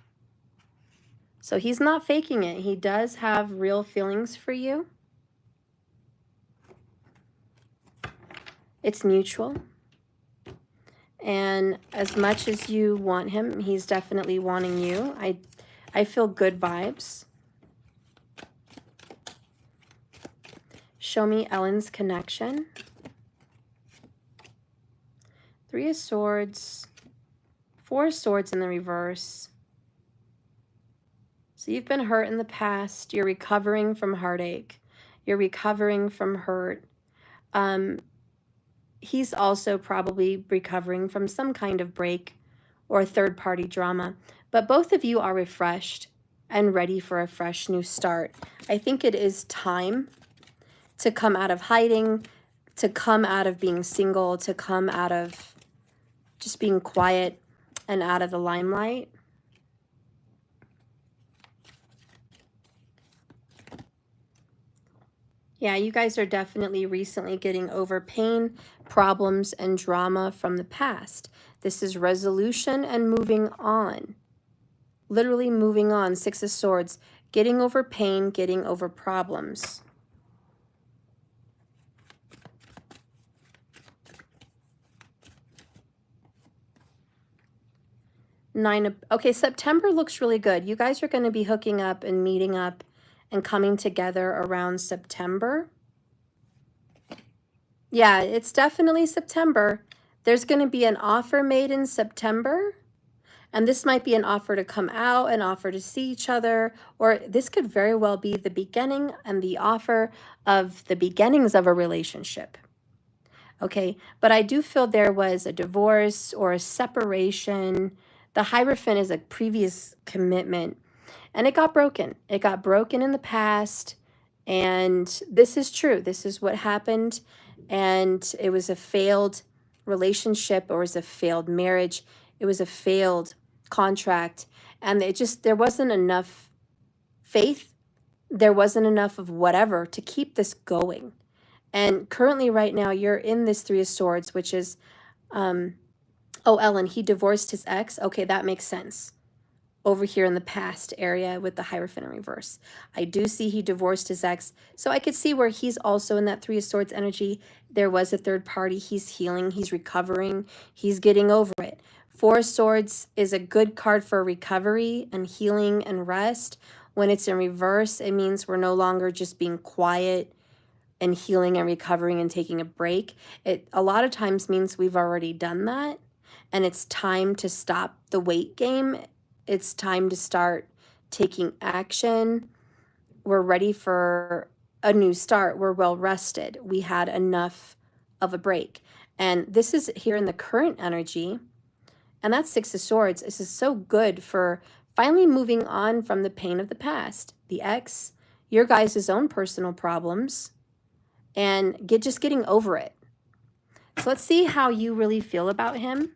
S1: So he's not faking it. He does have real feelings for you. It's mutual. And as much as you want him, he's definitely wanting you. I feel good vibes. Show me Ellen's connection. 3 of Swords, 4 of Swords in the reverse. So you've been hurt in the past. You're recovering from heartache. You're recovering from hurt. He's also probably recovering from some kind of break or third-party drama. But both of you are refreshed and ready for a fresh new start. I think it is time to come out of hiding, to come out of being single, to come out of just being quiet and out of the limelight. Yeah, you guys are definitely recently getting over pain, problems, and drama from the past. This is resolution and moving on. Literally moving on. 6 of Swords. Getting over pain, getting over problems. Okay, September looks really good. You guys are going to be hooking up and meeting up and coming together around September. Yeah, it's definitely September. There's going to be an offer made in September. And this might be an offer to come out, an offer to see each other, or this could very well be the beginning and the offer of the beginnings of a relationship. Okay, but I do feel there was a divorce or a separation. The Hierophant is a previous commitment, and it got broken. It got broken in the past, and this is true. This is what happened, and it was a failed relationship, or it was a failed marriage. It was a failed contract, and there wasn't enough faith. There wasn't enough of whatever to keep this going. And currently right now you're in this 3 of Swords, which is, oh, Ellen, he divorced his ex. Okay, that makes sense. Over here in the past area with the Hierophant in reverse. I do see he divorced his ex. So I could see where he's also in that 3 of Swords energy. There was a third party. He's healing. He's recovering. He's getting over it. Four of Swords is a good card for recovery and healing and rest. When it's in reverse, it means we're no longer just being quiet and healing and recovering and taking a break. It a lot of times means we've already done that, and it's time to stop the wait game. It's time to start taking action. We're ready for a new start. We're well rested. We had enough of a break. And this is here in the current energy, and that's Six of Swords. This is so good for finally moving on from the pain of the past, the ex, your guys' own personal problems, and just getting over it. So let's see how you really feel about him.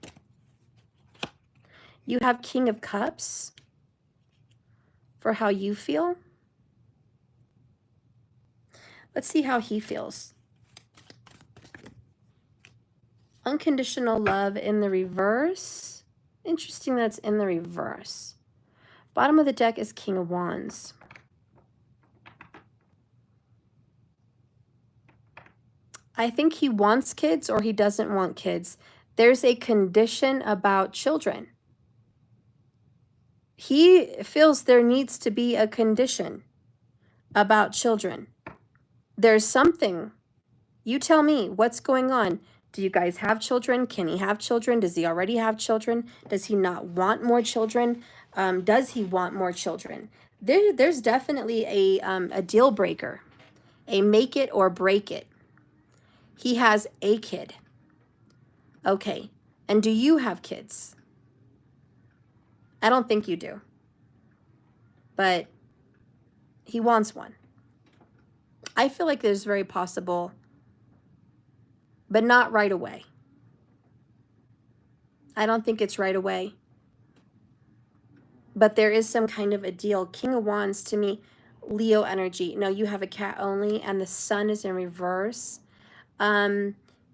S1: You have King of Cups for how you feel. Let's see how he feels. Unconditional love in the reverse. Interesting that's in the reverse. Bottom of the deck is King of Wands. I think he wants kids or he doesn't want kids. There's a condition about children. He feels there needs to be a condition about children. There's something. You tell me what's going on. Do you guys have children? Can he have children? Does he already have children? Does he not want more children? Does he want more children? There's definitely a deal breaker, a make it or break it. He has a kid. Okay. And do you have kids? I don't think you do. But he wants one. I feel like there's very possible, but not right away. I don't think it's right away. But there is some kind of a deal. King of Wands to me, Leo energy. No, you have a cat only, and the sun is in reverse.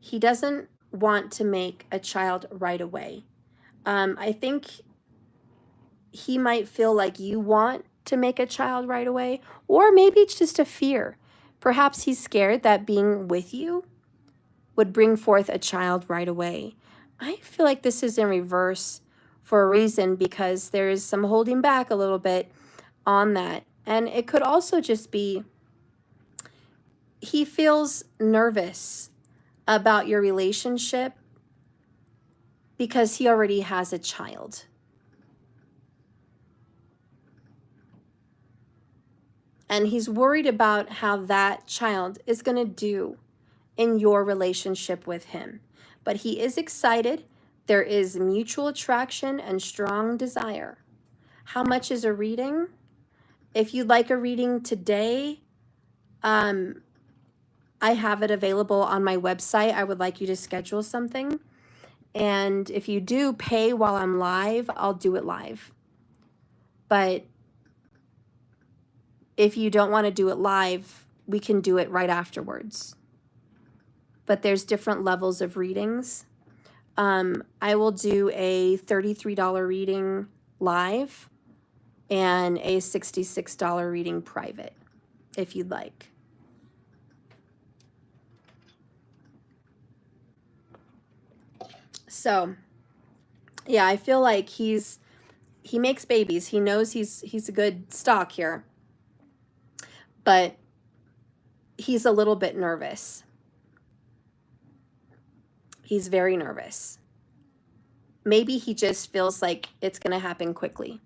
S1: He doesn't want to make a child right away. I think he might feel like you want to make a child right away, or maybe it's just a fear. Perhaps he's scared that being with you would bring forth a child right away. I feel like this is in reverse for a reason, because there is some holding back a little bit on that. And it could also just be he feels nervous about your relationship because he already has a child. And he's worried about how that child is going to do in your relationship with him. But he is excited. There is mutual attraction and strong desire. How much is a reading? If you'd like a reading today, I have it available on my website. I would like you to schedule something. And if you do pay while I'm live, I'll do it live. But if you don't want to do it live, we can do it right afterwards. But there's different levels of readings. I will do a $33 reading live and a $66 reading private, if you'd like. So, yeah, I feel like he makes babies. He knows he's a good stock here. But he's a little bit nervous. He's very nervous. Maybe he just feels like it's going to happen quickly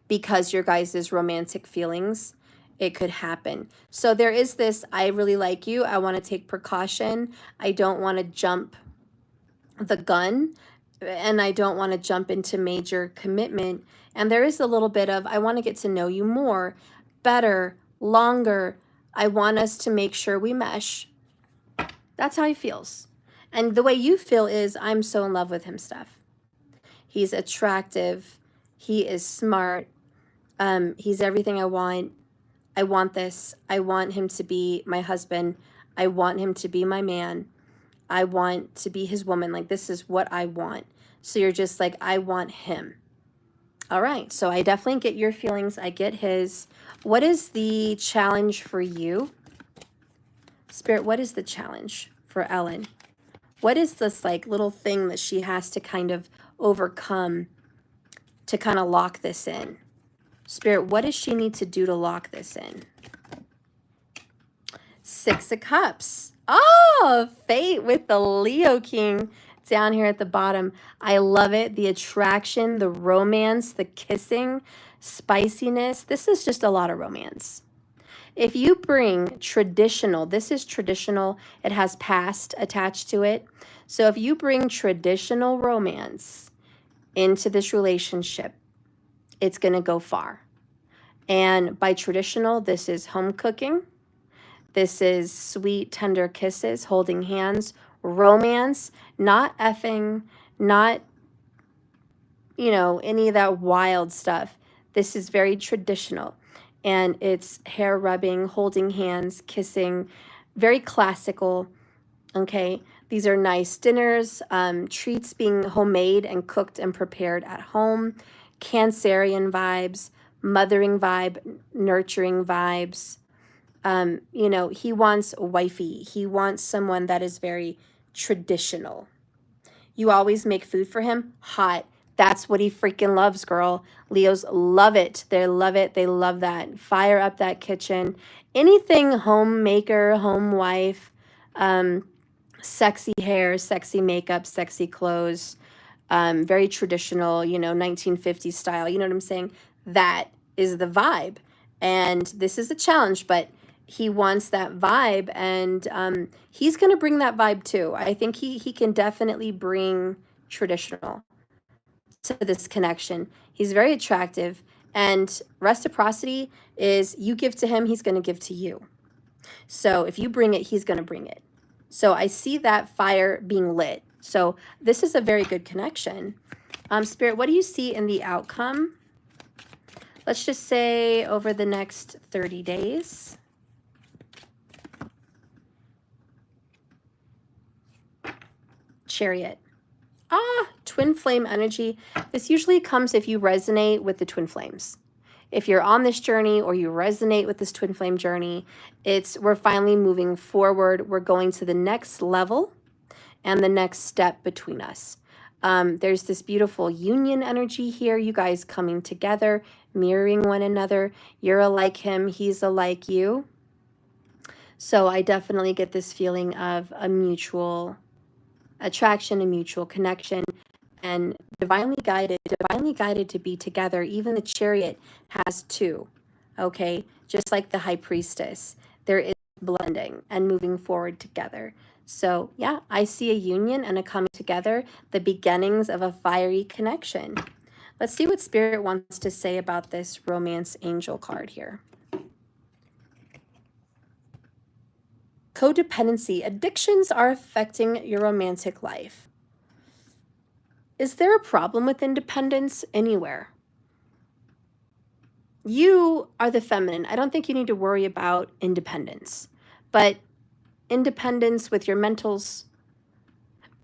S1: because your guys' romantic feelings, it could happen. So there is this, I really like you. I want to take precaution. I don't want to jump the gun, and I don't want to jump into major commitment. And there is a little bit of, I want to get to know you more, better, longer. I want us to make sure we mesh. That's how he feels. And the way you feel is, I'm so in love with him, Steph. He's attractive. He is smart. He's everything I want. I want this. I want him to be my husband. I want him to be my man. I want to be his woman. Like, this is what I want. So you're just like, I want him. All right. So I definitely get your feelings. I get his. What is the challenge for you? Spirit, what is the challenge for Ellen? What is this like little thing that she has to kind of overcome to kind of lock this in? Spirit, what does she need to do to lock this in? Six of Cups. Oh, fate with the Leo King down here at the bottom. I love it. The attraction, the romance, the kissing, spiciness. This is just a lot of romance. If you bring traditional, this is traditional, it has past attached to it. So if you bring traditional romance into this relationship, it's going to go far. And by traditional, this is home cooking. This is sweet, tender kisses, holding hands, romance, not effing, not, you know, any of that wild stuff. This is very traditional. And it's hair rubbing, holding hands, kissing, very classical. Okay, these are nice dinners, treats being homemade and cooked and prepared at home, Cancerian vibes, mothering vibe, nurturing vibes. You know, he wants wifey. He wants someone that is very traditional. You always make food for him? Hot. That's what he freaking loves, girl. Leos love it. They love it. They love that. Fire up that kitchen. Anything homemaker, home wife, sexy hair, sexy makeup, sexy clothes, very traditional, you know, 1950s style. You know what I'm saying? That is the vibe. And this is a challenge, but he wants that vibe, and he's going to bring that vibe too. I think he can definitely bring traditional to this connection. He's very attractive, and reciprocity is you give to him, he's going to give to you. So if you bring it, he's going to bring it. So I see that fire being lit. So this is a very good connection. Spirit, what do you see in the outcome? Let's just say over the next 30 days. Chariot. Twin flame energy. This usually comes if you resonate with the twin flames. If you're on this journey or you resonate with this twin flame journey, we're finally moving forward. We're going to the next level and the next step between us. There's this beautiful union energy here. You guys coming together, mirroring one another. You're alike him. He's alike you. So I definitely get this feeling of a mutual attraction, a mutual connection, and divinely guided to be together. Even the chariot has two, okay? Just like the high priestess, there is blending and moving forward together. So yeah, I see a union and a coming together, the beginnings of a fiery connection. Let's see what Spirit wants to say about this romance angel card here. Codependency. Addictions are affecting your romantic life. Is there a problem with independence anywhere? You are the feminine. I don't think you need to worry about independence, but independence with your mentals,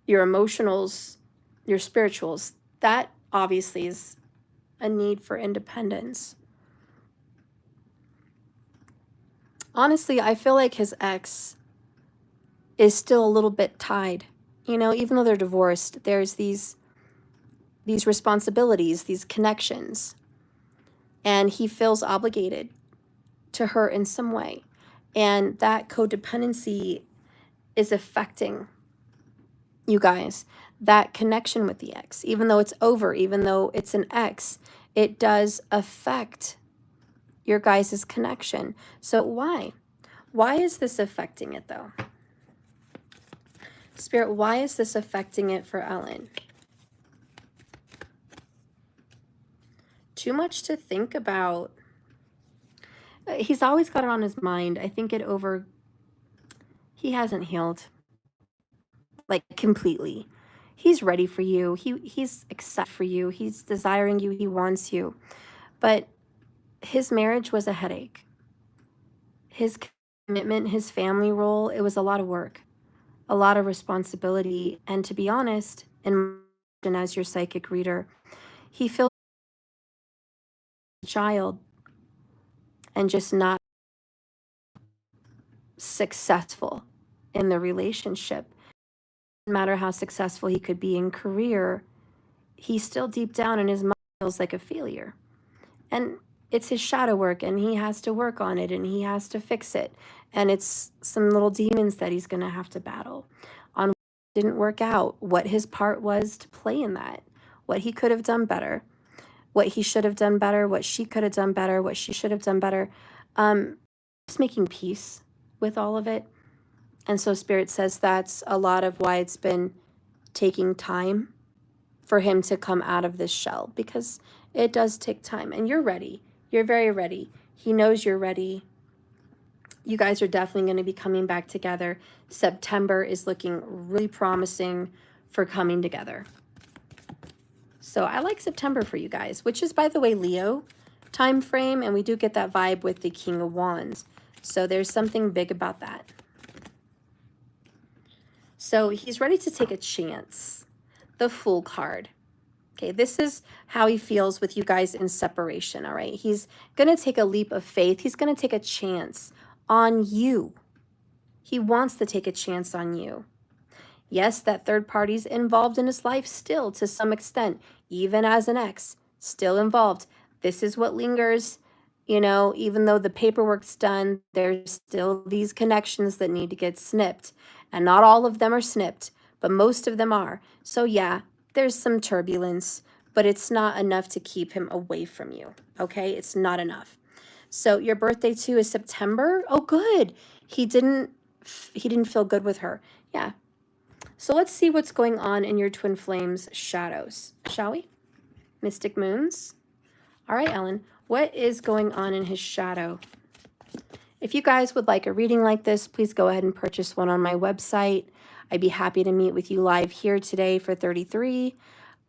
S1: your emotionals, your spirituals, that obviously is a need for independence. Honestly, I feel like his ex is still a little bit tied. You know, even though they're divorced, there's these responsibilities, these connections, and he feels obligated to her in some way. And that codependency is affecting you guys. That connection with the ex, even though it's over, even though it's an ex, it does affect your guys' connection. So why? Why is this affecting it though? Spirit, why is this affecting it for Ellen? Too much to think about. He's always got it on his mind. I think he hasn't healed, like, completely. He's ready for you. He's excited for you. He's desiring you. He wants you. But his marriage was a headache. His commitment, his family role, it was a lot of work, a lot of responsibility. And to be honest, and as your psychic reader, he feels a child and just not successful in the relationship. No matter how successful he could be in career, he still deep down in his mind feels like a failure. And it's his shadow work, and he has to work on it, and he has to fix it. And it's some little demons that he's going to have to battle on what didn't work out, what his part was to play in that, what he could have done better, what he should have done better, what she could have done better, what she should have done better. Just making peace with all of it. And so Spirit says that's a lot of why it's been taking time for him to come out of this shell, because it does take time. And you're ready. You're very ready. He knows you're ready. You guys are definitely going to be coming back together. September is looking really promising for coming together. So I like September for you guys, which is, by the way, Leo time frame, and we do get that vibe with the King of Wands. So there's something big about that. So he's ready to take a chance. The Fool card. Okay, this is how he feels with you guys in separation, all right? He's going to take a leap of faith. He's going to take a chance on you. He wants to take a chance on you. Yes, that third party's involved in his life still to some extent, even as an ex, still involved. This is what lingers, you know, even though the paperwork's done, there's still these connections that need to get snipped. And not all of them are snipped, but most of them are. So yeah, there's some turbulence, but it's not enough to keep him away from you, okay? It's not enough. So your birthday too is September? Oh, good. He didn't feel good with her. Yeah. So let's see what's going on in your twin flames shadows, shall we? Mystic moons. All right, Ellen, what is going on in his shadow? If you guys would like a reading like this, please go ahead and purchase one on my website. I'd be happy to meet with you live here today for $33,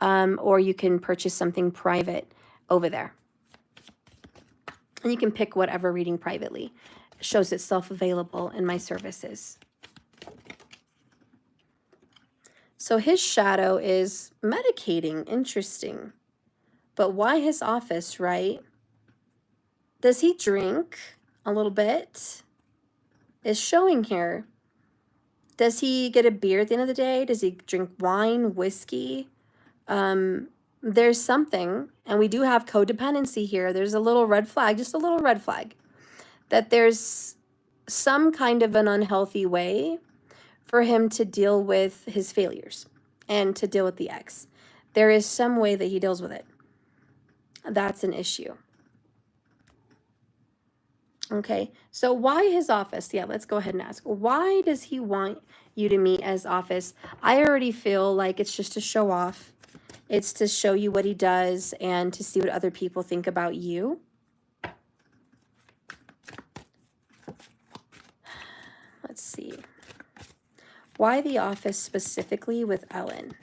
S1: or you can purchase something private over there. And you can pick whatever reading privately. It shows itself available in my services. So his shadow is medicating. Interesting. But why his office, right? Does he drink a little bit? Is showing here. Does he get a beer at the end of the day? Does he drink wine, whiskey? There's something, and we do have codependency here. There's a little red flag, just a little red flag, that there's some kind of an unhealthy way for him to deal with his failures and to deal with the ex. There is some way that he deals with it. That's an issue. Okay, so why his office? Yeah, let's go ahead and ask. Why does he want you to meet as office? I already feel like it's just to show off. It's to show you what he does and to see what other people think about you. Let's see. Why the office specifically with Ellen?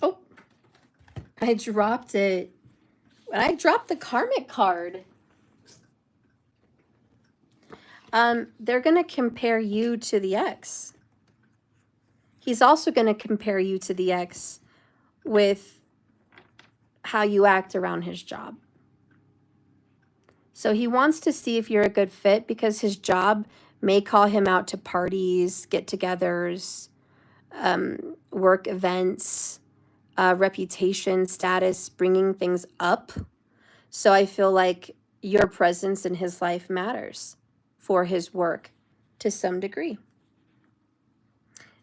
S1: Oh, I dropped it. I dropped the karmic card. They're going to compare you to the ex. He's also going to compare you to the ex with how you act around his job. So he wants to see if you're a good fit because his job may call him out to parties, get-togethers, work events, reputation, status, bringing things up. So I feel like your presence in his life matters for his work to some degree.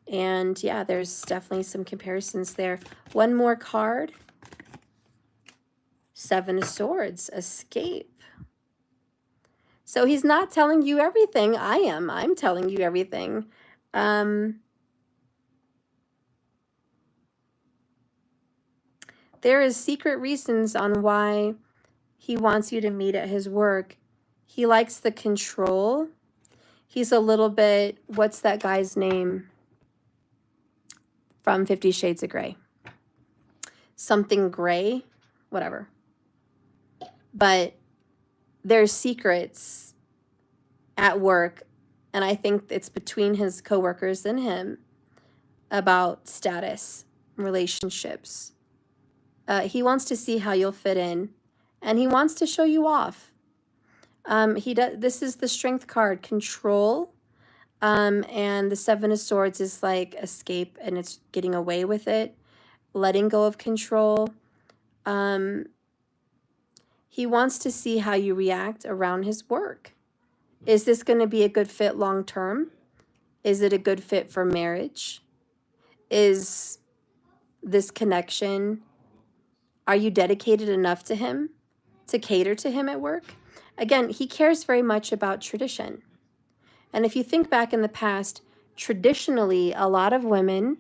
S1: And yeah, there's definitely some comparisons there. One more card. Seven of Swords, escape. So he's not telling you everything. I am. I'm telling you everything. There is secret reasons on why he wants you to meet at his work. He likes the control. He's a little bit, what's that guy's name from 50 Shades of Grey? Something gray, whatever. But there's secrets at work, and I think it's between his coworkers and him about status, relationships. He wants to see how you'll fit in, and he wants to show you off. This is the Strength card, control, and the Seven of Swords is like escape, and it's getting away with it. letting go of control. He wants to see how you react around his work. Is this going to be a good fit long term? Is it a good fit for marriage? Is this connection, are you dedicated enough to him to cater to him at work? Again, he cares very much about tradition. And if you think back in the past, traditionally, a lot of women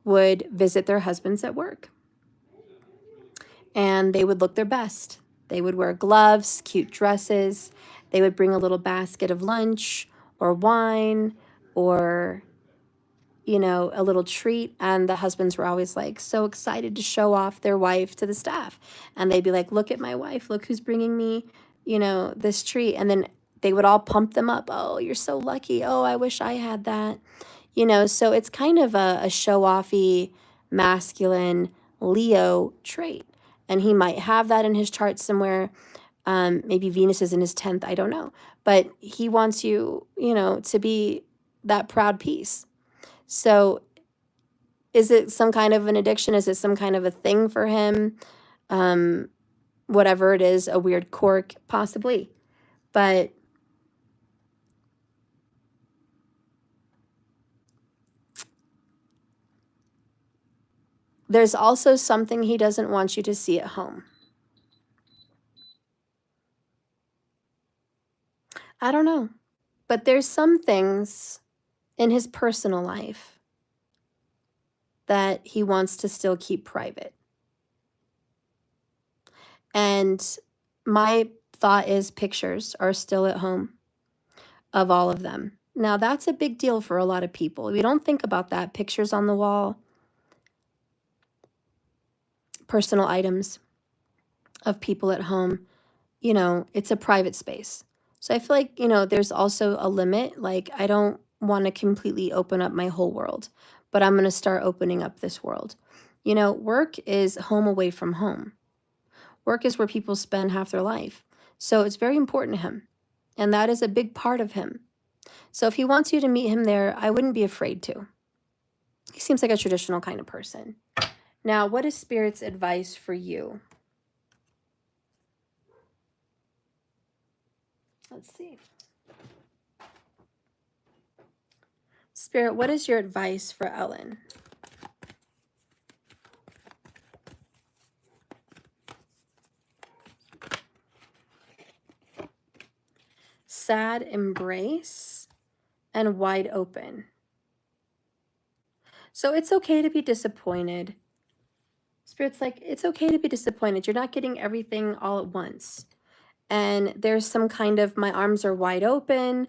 S1: would visit their husbands at work and they would look their best. They would wear gloves, cute dresses. They would bring a little basket of lunch or wine or, you know, a little treat. And the husbands were always like so excited to show off their wife to the staff. And they'd be like, look at my wife. Look who's bringing me, you know, this treat. And then they would all pump them up. Oh, you're so lucky. Oh, I wish I had that. You know, so it's kind of a show-offy, masculine Leo trait. And he might have that in his chart somewhere. Maybe Venus is in his 10th, I don't know. But he wants you, you know, to be that proud piece. So is it some kind of an addiction? Is it some kind of a thing for him? Whatever it is, a weird quirk, possibly. But there's also something he doesn't want you to see at home. I don't know. But there's some things in his personal life that he wants to still keep private. And my thought is pictures are still at home of all of them. Now, that's a big deal for a lot of people. We don't think about that. Pictures on the wall, personal items of people at home, you know, it's a private space. So I feel like, you know, there's also a limit. Like, I don't want to completely open up my whole world, but I'm going to start opening up this world. You know, work is home away from home. Work is where people spend half their life. So it's very important to him. And that is a big part of him. So if he wants you to meet him there, I wouldn't be afraid to. He seems like a traditional kind of person. Now, what is Spirit's advice for you? Let's see. Spirit, what is your advice for Ellen? Sad embrace and wide open. So it's okay to be disappointed. Spirit's like, it's okay to be disappointed. You're not getting everything all at once. And there's some kind of, my arms are wide open.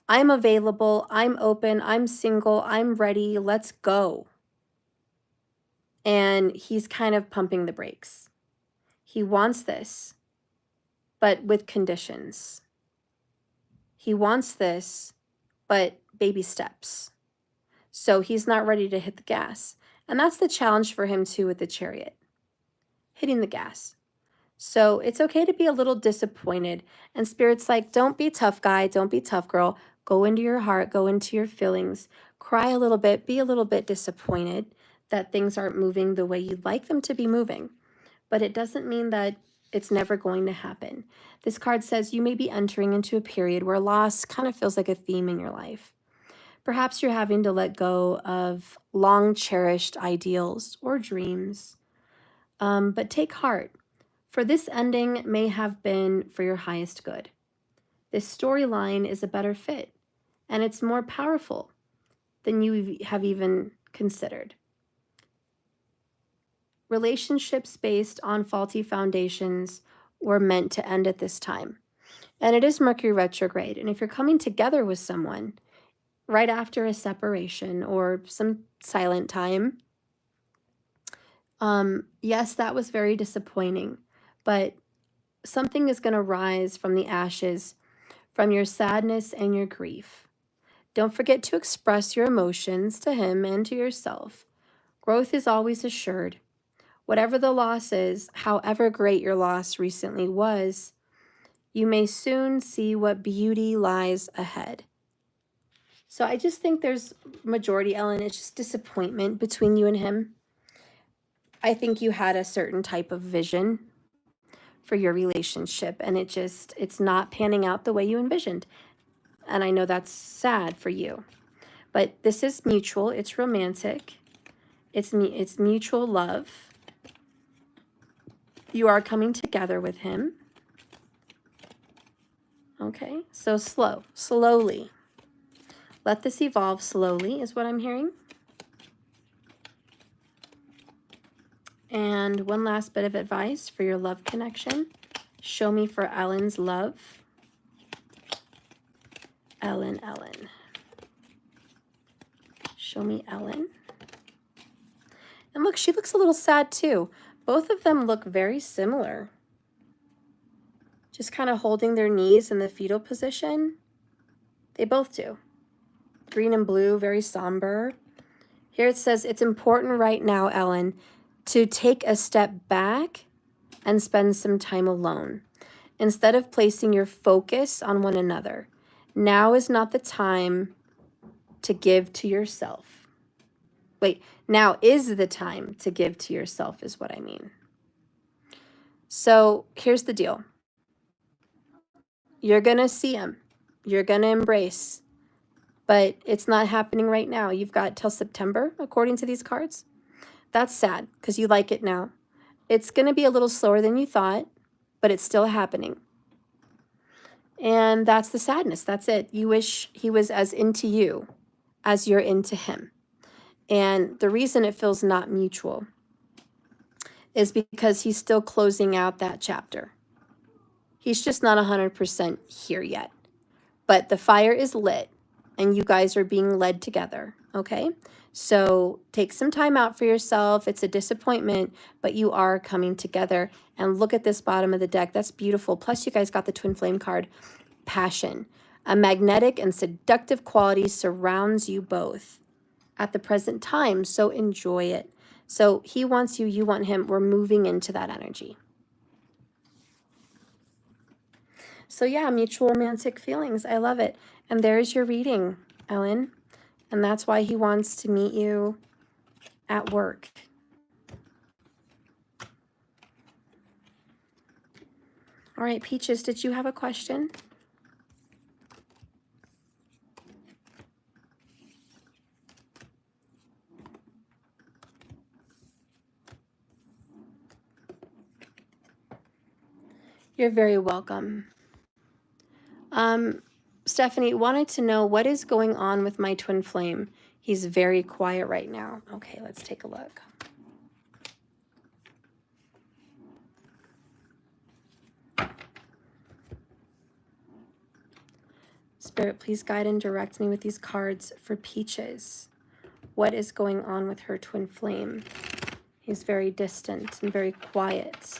S1: I'm available. I'm open. I'm single. I'm ready. Let's go. And he's kind of pumping the brakes. He wants this, but with conditions. He wants this, but baby steps. So he's not ready to hit the gas. And that's the challenge for him too with the Chariot, hitting the gas. So it's okay to be a little disappointed. And Spirit's like, don't be tough guy, don't be tough girl. Go into your heart, go into your feelings, cry a little bit, be a little bit disappointed that things aren't moving the way you'd like them to be moving. But it doesn't mean that it's never going to happen. This card says you may be entering into a period where loss kind of feels like a theme in your life. Perhaps you're having to let go of long cherished ideals or dreams. But take heart, for this ending may have been for your highest good. This storyline is a better fit, and it's more powerful than you have even considered. Relationships based on faulty foundations were meant to end at this time. And it is Mercury retrograde. And if you're coming together with someone right after a separation or some silent time, yes, that was very disappointing, but something is going to rise from the ashes, from your sadness and your grief. Don't forget to express your emotions to him and to yourself. Growth is always assured. Whatever the loss is, however great your loss recently was, you may soon see what beauty lies ahead. So I just think there's majority, Ellen, it's just disappointment between you and him. I think you had a certain type of vision for your relationship, and it's not panning out the way you envisioned. And I know that's sad for you, but this is mutual. It's romantic. It's mutual love. You are coming together with him. Okay, so slowly. Let this evolve slowly is what I'm hearing. And one last bit of advice for your love connection. Show me for Ellen's love. Ellen. Show me Ellen. And look, she looks a little sad too. Both of them look very similar. Just kind of holding their knees in the fetal position. They both do. Green and blue, very somber. Here it says, it's important right now, Ellen, to take a step back and spend some time alone. Instead of placing your focus on one another, now is not the time to give to yourself. Wait, now is the time to give to yourself is what I mean. So here's the deal. You're going to see him. You're going to embrace. But it's not happening right now. You've got till September, according to these cards. That's sad because you like it now. It's going to be a little slower than you thought, but it's still happening. And that's the sadness. That's it. You wish he was as into you as you're into him. And the reason it feels not mutual is because he's still closing out that chapter. He's just not 100% here yet. But the fire is lit and you guys are being led together, okay? So take some time out for yourself. It's a disappointment, but you are coming together. And look at this bottom of the deck. That's beautiful. Plus you guys got the twin flame card, passion. A magnetic and seductive quality surrounds you both at the present time, so enjoy it. So he wants you, you want him. We're moving into that energy. So yeah, mutual romantic feelings. I love it. And there's your reading, Ellen. And that's why he wants to meet you at work. All right, Peaches, did you have a question? You're very welcome. Stephanie wanted to know what is going on with my twin flame. He's very quiet right now. Okay, let's take a look. Spirit, please guide and direct me with these cards for Peaches. What is going on with her twin flame? He's very distant and very quiet.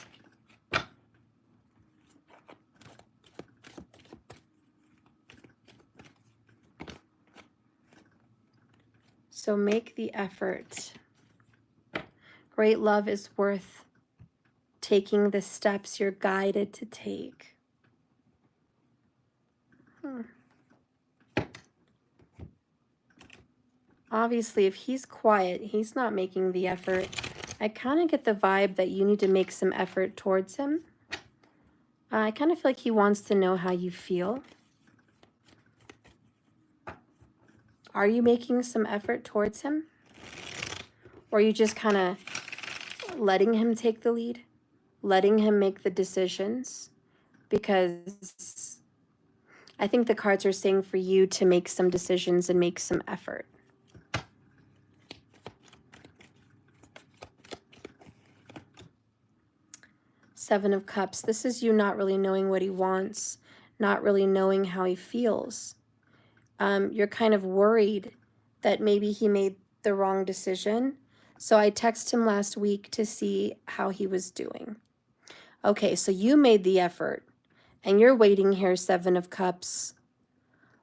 S1: So make the effort. Great love is worth taking the steps you're guided to take. Obviously, if he's quiet, he's not making the effort. I kind of get the vibe that you need to make some effort towards him. I kind of feel like he wants to know how you feel. Are you making some effort towards him? Or are you just kind of letting him take the lead? Letting him make the decisions? Because I think the cards are saying for you to make some decisions and make some effort. Seven of Cups. This is you not really knowing what he wants, not really knowing how he feels. You're kind of worried that maybe he made the wrong decision. So I texted him last week to see how he was doing. Okay, so you made the effort and you're waiting here, Seven of Cups,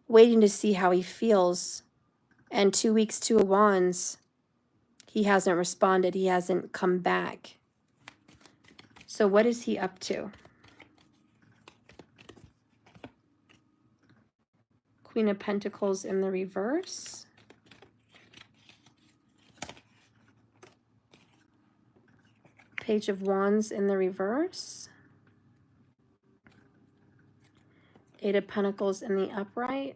S1: waiting to see how he feels. And 2 weeks, Two of Wands, he hasn't responded. He hasn't come back. So what is he up to? Queen of Pentacles in the reverse. Page of Wands in the reverse. Eight of Pentacles in the upright.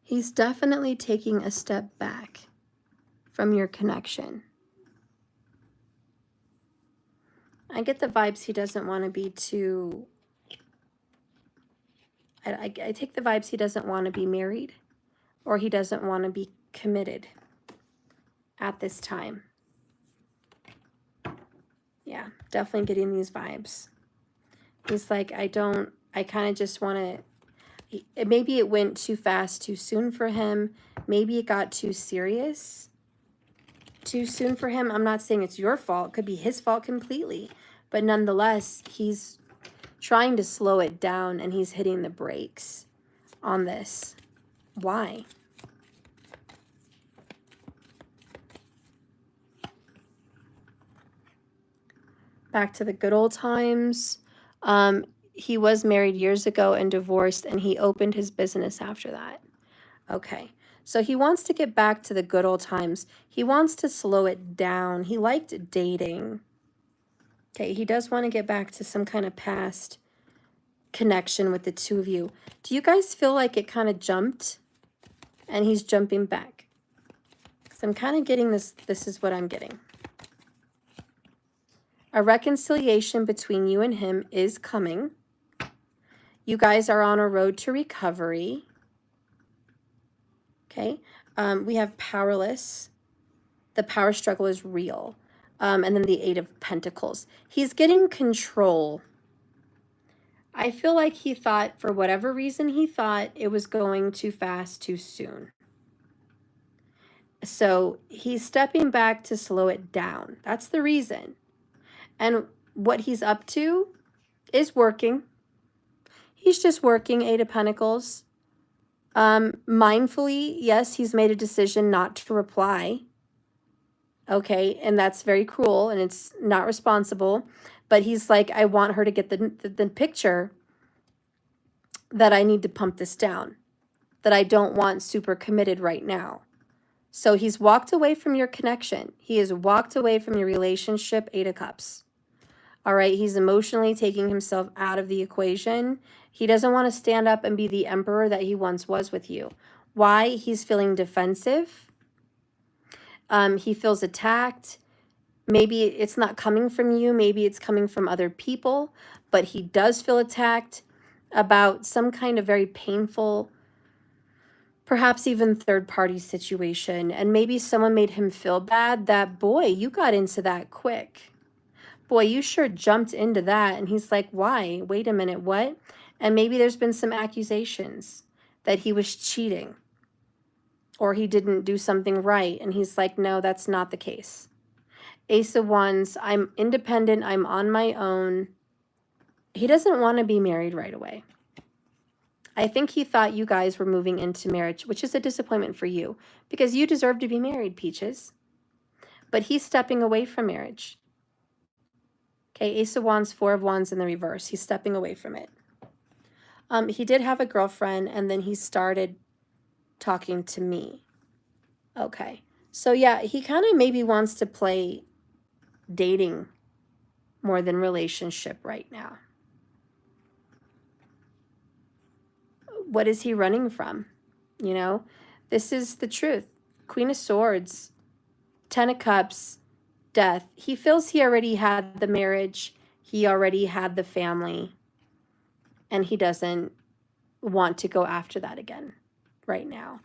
S1: He's definitely taking a step back from your connection. I get the vibes he doesn't want to be too... I take the vibes he doesn't want to be married, or he doesn't want to be committed at this time. Yeah, definitely getting these vibes. He's like, I kind of just want to... Maybe it went too fast, too soon for him. Maybe it got too serious too soon for him. I'm not saying it's your fault. It could be his fault completely. But nonetheless, he's trying to slow it down and he's hitting the brakes on this. Why? Back to the good old times. He was married years ago and divorced, and he opened his business after that. Okay. So he wants to get back to the good old times. He wants to slow it down. He liked dating. Okay, he does want to get back to some kind of past connection with the two of you. Do you guys feel like it kind of jumped and he's jumping back? Because I'm kind of getting this. This is what I'm getting. A reconciliation between you and him is coming. You guys are on a road to recovery. Okay, we have powerless. The power struggle is real. And then the Eight of Pentacles. He's getting control. I feel like he thought, for whatever reason, he thought it was going too fast, too soon. So he's stepping back to slow it down. That's the reason. And what he's up to is working. He's just working, Eight of Pentacles. Mindfully, yes, he's made a decision not to reply. Okay, and that's very cruel and it's not responsible. But he's like, I want her to get the picture that I need to pump this down, that I don't want super committed right now. So he's walked away from your connection. He has walked away from your relationship, Eight of Cups. All right, he's emotionally taking himself out of the equation. He doesn't want to stand up and be the emperor that he once was with you. Why? He's feeling defensive. He feels attacked. Maybe it's not coming from you. Maybe it's coming from other people. But he does feel attacked about some kind of very painful, perhaps even third-party situation. And maybe someone made him feel bad that, boy, you got into that quick. Boy, you sure jumped into that. And he's like, why? Wait a minute, what? And maybe there's been some accusations that he was cheating or he didn't do something right. And he's like, no, that's not the case. Ace of Wands, I'm independent. I'm on my own. He doesn't want to be married right away. I think he thought you guys were moving into marriage, which is a disappointment for you because you deserve to be married, Peaches. But he's stepping away from marriage. Okay, Ace of Wands, Four of Wands in the reverse. He's stepping away from it. He did have a girlfriend, and then he started talking to me. Okay, so yeah, he kind of maybe wants to play dating more than relationship right now. What is he running from? You know, this is the truth. Queen of Swords, Ten of Cups, Death. He feels he already had the marriage. He already had the family. And he doesn't want to go after that again right now.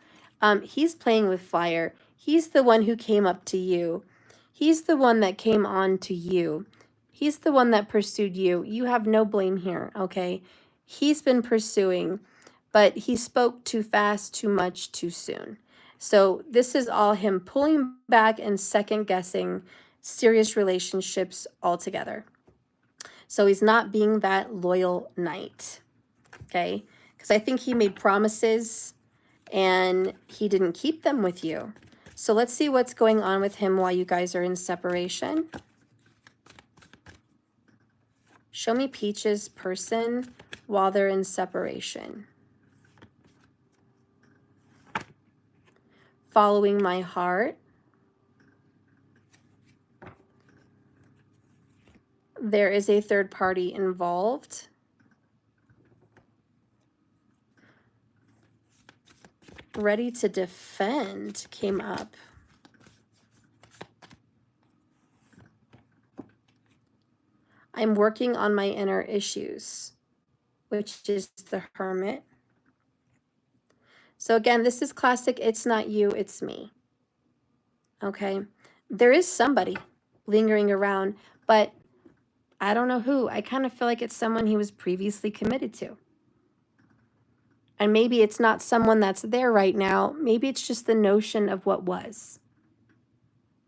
S1: He's playing with fire. He's the one who came up to you. He's the one that came on to you. He's the one that pursued you. You have no blame here, okay? He's been pursuing, but he spoke too fast, too much, too soon. So this is all him pulling back and second-guessing serious relationships altogether. So he's not being that loyal knight, okay? Because I think he made promises and he didn't keep them with you. So let's see what's going on with him while you guys are in separation. Show me Peach's person while they're in separation. Following my heart. There is a third party involved. Ready to defend came up. I'm working on my inner issues, which is the Hermit. So again, this is classic, it's not you, it's me. Okay? There is somebody lingering around, but I don't know who. I kind of feel like it's someone he was previously committed to. And maybe it's not someone that's there right now. Maybe it's just the notion of what was.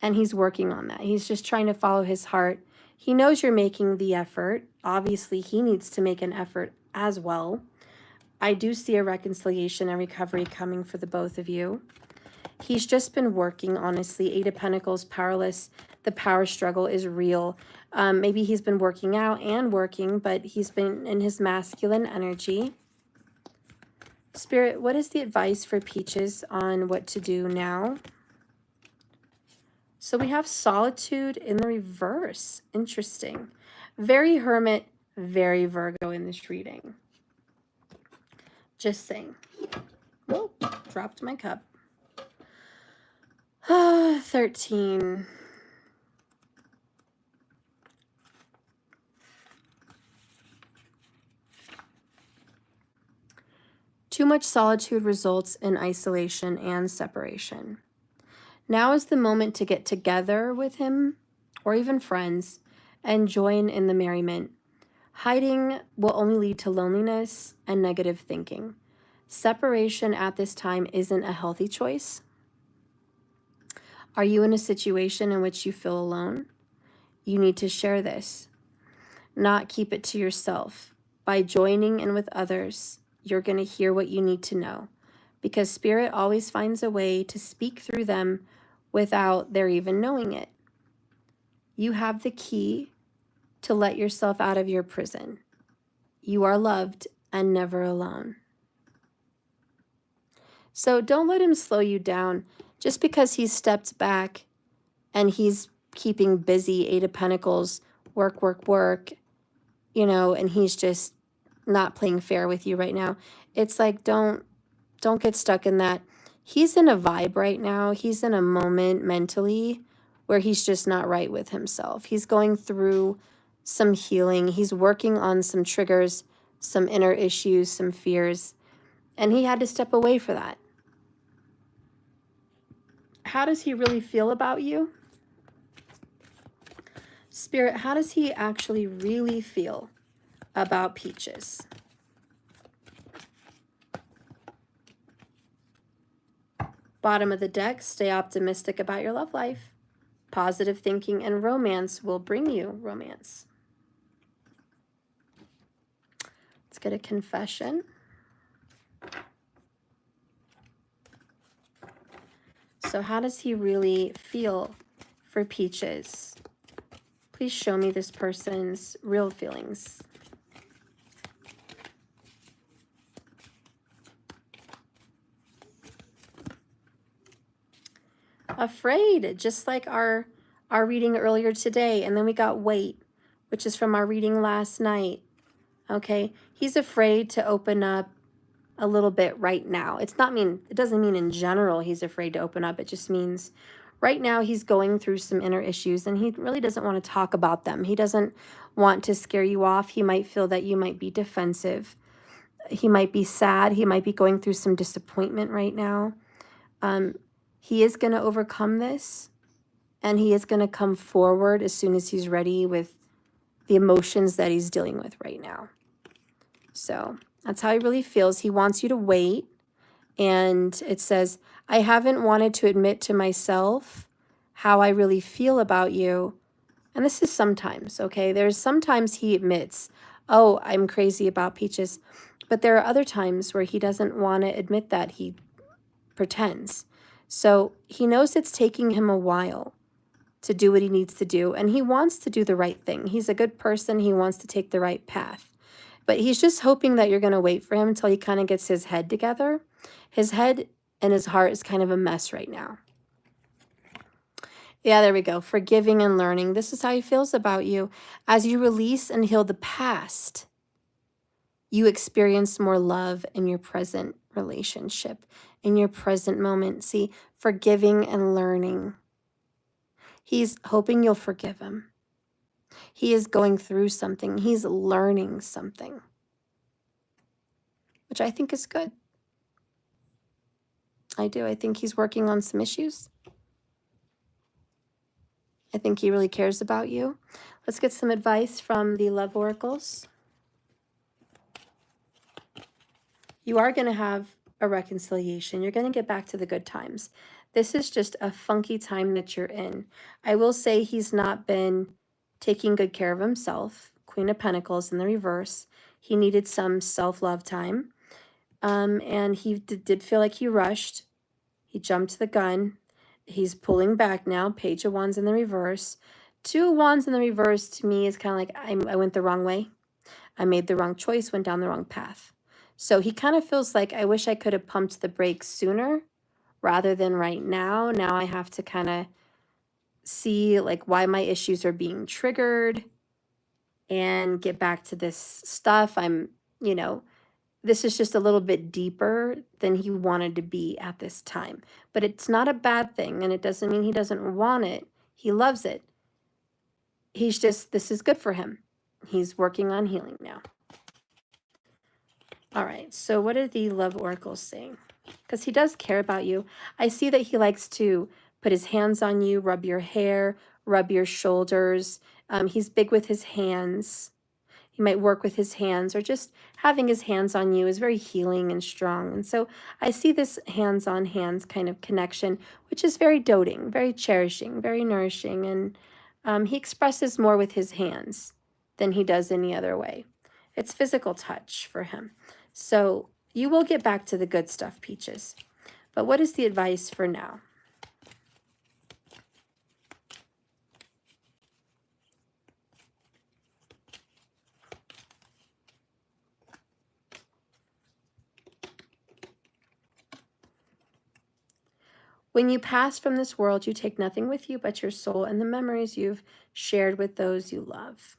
S1: And he's working on that. He's just trying to follow his heart. He knows you're making the effort. Obviously, he needs to make an effort as well. I do see a reconciliation and recovery coming for the both of you. He's just been working, honestly. Eight of Pentacles, powerless. The power struggle is real. Maybe he's been working out and working, but he's been in his masculine energy. Spirit, what is the advice for Peaches on what to do now? So we have solitude in the reverse. Interesting. Very Hermit, very Virgo in this reading. Just saying. Whoa, dropped my cup. 13. Too much solitude results in isolation and separation. Now is the moment to get together with him or even friends and join in the merriment. Hiding will only lead to loneliness and negative thinking. Separation at this time isn't a healthy choice. Are you in a situation in which you feel alone? You need to share this, not keep it to yourself. By joining in with others, you're going to hear what you need to know, because Spirit always finds a way to speak through them without their even knowing it. You have the key to let yourself out of your prison. You are loved and never alone. So don't let him slow you down. Just because he's stepped back and he's keeping busy, Eight of Pentacles, work, work, work, you know, and he's just not playing fair with you right now. It's like, don't get stuck in that. He's in a vibe right now. He's in a moment mentally where he's just not right with himself. He's going through some healing. He's working on some triggers, some inner issues, some fears, and he had to step away for that. How does he really feel about you? Spirit, how does he actually really feel about Peaches? Bottom of the deck, stay optimistic about your love life. Positive thinking and romance will bring you romance. Let's get a confession. So how does he really feel for Peaches? Please show me this person's real feelings. Afraid, just like our reading earlier today. And then we got wait, which is from our reading last night. Okay, he's afraid to open up a little bit right now. It doesn't mean in general he's afraid to open up. It just means right now he's going through some inner issues and he really doesn't want to talk about them. He doesn't want to scare you off. He might feel that you might be defensive. He might be sad. He might be going through some disappointment right now. He is going to overcome this, and he is going to come forward as soon as he's ready with the emotions that he's dealing with right now. So that's how he really feels. He wants you to wait. And it says, I haven't wanted to admit to myself how I really feel about you. And this is sometimes, okay? There's sometimes he admits, oh, I'm crazy about Peaches. But there are other times where he doesn't want to admit that. He pretends. So he knows it's taking him a while to do what he needs to do, and he wants to do the right thing. He's a good person. He wants to take the right path. But he's just hoping that you're going to wait for him until he kind of gets his head together. His head and his heart is kind of a mess right now. Yeah, there we go. Forgiving and learning. This is how he feels about you. As you release and heal the past, you experience more love in your present relationship, in your present moment. See, forgiving and learning. He's hoping you'll forgive him. He is going through something. He's learning something, which I think is good. I do. I think he's working on some issues. I think he really cares about you. Let's get some advice from the love oracles. You are going to have a reconciliation. You're going to get back to the good times. This is just a funky time that you're in. I will say he's not been taking good care of himself. Queen of Pentacles in the reverse. He needed some self-love time. And he did feel like he rushed. He jumped the gun. He's pulling back now. Page of Wands in the reverse. Two of Wands in the reverse to me is kind of like I went the wrong way. I made the wrong choice, went down the wrong path. So he kind of feels like, I wish I could have pumped the brakes sooner rather than right now. Now I have to kind of see like why my issues are being triggered and get back to this stuff. This is just a little bit deeper than he wanted to be at this time. But it's not a bad thing, and it doesn't mean he doesn't want it. He loves it. This is good for him. He's working on healing now. All right, so what are the love oracles saying? Because he does care about you. I see that he likes to put his hands on you, rub your hair, rub your shoulders. He's big with his hands. He might work with his hands, or just having his hands on you is very healing and strong. And so I see this hands-on hands kind of connection, which is very doting, very cherishing, very nourishing. And he expresses more with his hands than he does any other way. It's physical touch for him. So you will get back to the good stuff, Peaches. But what is the advice for now? When you pass from this world, you take nothing with you but your soul and the memories you've shared with those you love.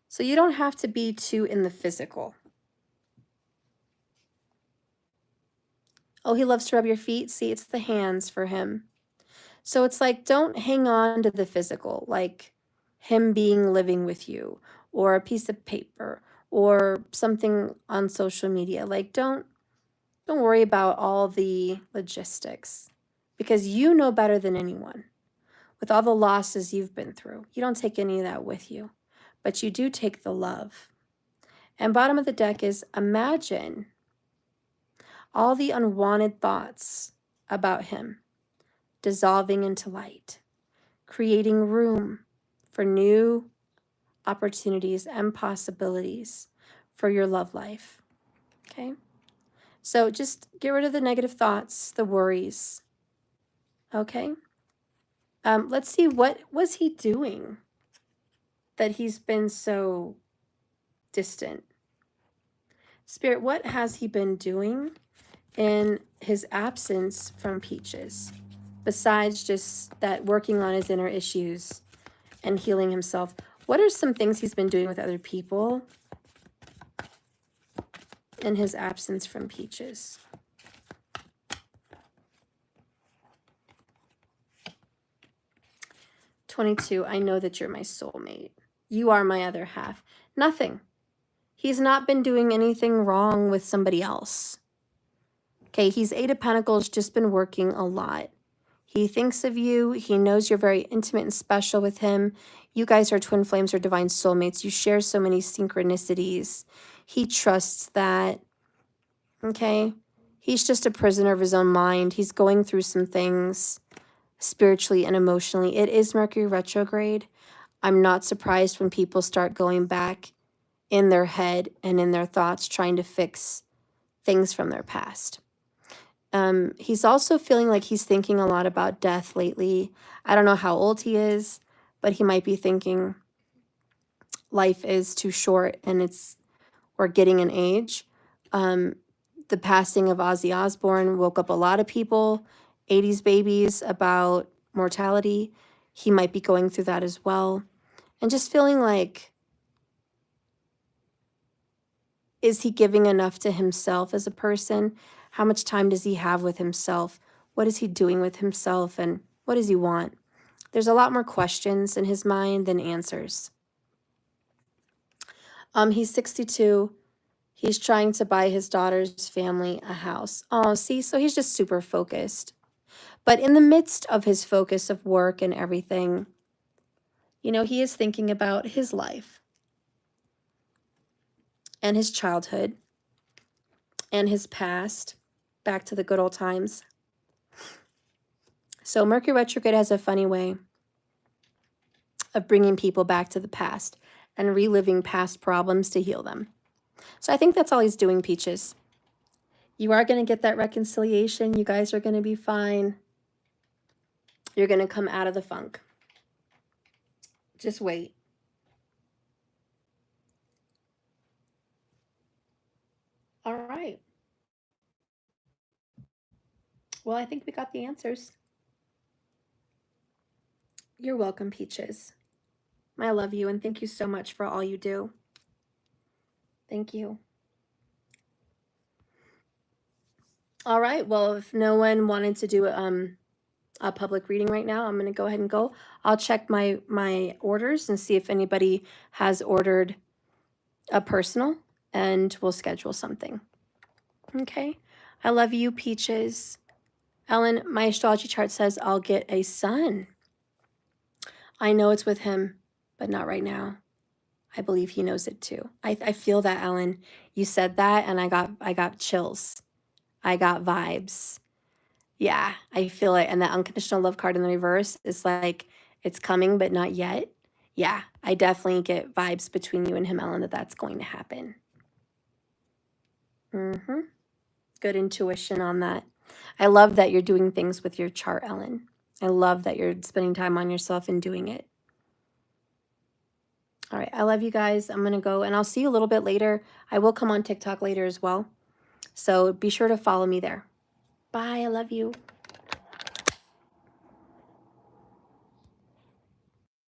S1: So you don't have to be too in the physical. Oh, he loves to rub your feet. See, it's the hands for him. So it's like, don't hang on to the physical, like him living with you, or a piece of paper, or something on social media. Like, don't worry about all the logistics, because you know better than anyone. With all the losses you've been through, you don't take any of that with you, but you do take the love. And bottom of the deck is, imagine all the unwanted thoughts about him dissolving into light, creating room for new opportunities and possibilities for your love life. Okay? So just get rid of the negative thoughts, the worries. Okay? Let's see, what was he doing that he's been so distant? Spirit, what has he been doing in his absence from Peaches, besides just that working on his inner issues and healing himself? What are some things he's been doing with other people in his absence from Peaches? "22, I know that you're my soulmate. You are my other half." Nothing. He's not been doing anything wrong with somebody else. Okay, he's 8 of Pentacles, just been working a lot. He thinks of you. He knows you're very intimate and special with him. You guys are twin flames or divine soulmates. You share so many synchronicities. He trusts that. Okay? He's just a prisoner of his own mind. He's going through some things spiritually and emotionally. It is Mercury retrograde. I'm not surprised when people start going back in their head and in their thoughts trying to fix things from their past. He's also feeling like he's thinking a lot about death lately. I don't know how old he is, but he might be thinking life is too short and we're getting an age. The passing of Ozzy Osbourne woke up a lot of people, 80s babies, about mortality. He might be going through that as well. And just feeling like, is he giving enough to himself as a person? How much time does he have with himself? What is he doing with himself? And what does he want? There's a lot more questions in his mind than answers. He's 62. He's trying to buy his daughter's family a house. Oh, see, so he's just super focused. But in the midst of his focus of work and everything, you know, he is thinking about his life and his childhood and his past, back to the good old times. So Mercury retrograde has a funny way of bringing people back to the past and reliving past problems to heal them. So I think that's all he's doing, Peaches. You are going to get that reconciliation. You guys are going to be fine. You're going to come out of the funk. Just wait. All right. Well, I think we got the answers. You're welcome, Peaches. I love you, and thank you so much for all you do. Thank you. All right. Well, if no one wanted to do a public reading right now, I'm going to go ahead and go. I'll check my orders and see if anybody has ordered a personal, and we'll schedule something. Okay. I love you, Peaches. Ellen, my astrology chart says I'll get a son. I know it's with him, but not right now. I believe he knows it too. I feel that, Ellen. You said that, and I got chills. I got vibes. Yeah, I feel it. And that unconditional love card in the reverse is like, it's coming, but not yet. Yeah, I definitely get vibes between you and him, Ellen, that that's going to happen. Good intuition on that. I love that you're doing things with your chart, Ellen. I love that you're spending time on yourself and doing it. All right, I love you guys. I'm going to go, and I'll see you a little bit later. I will come on TikTok later as well. So be sure to follow me there. Bye, I love you.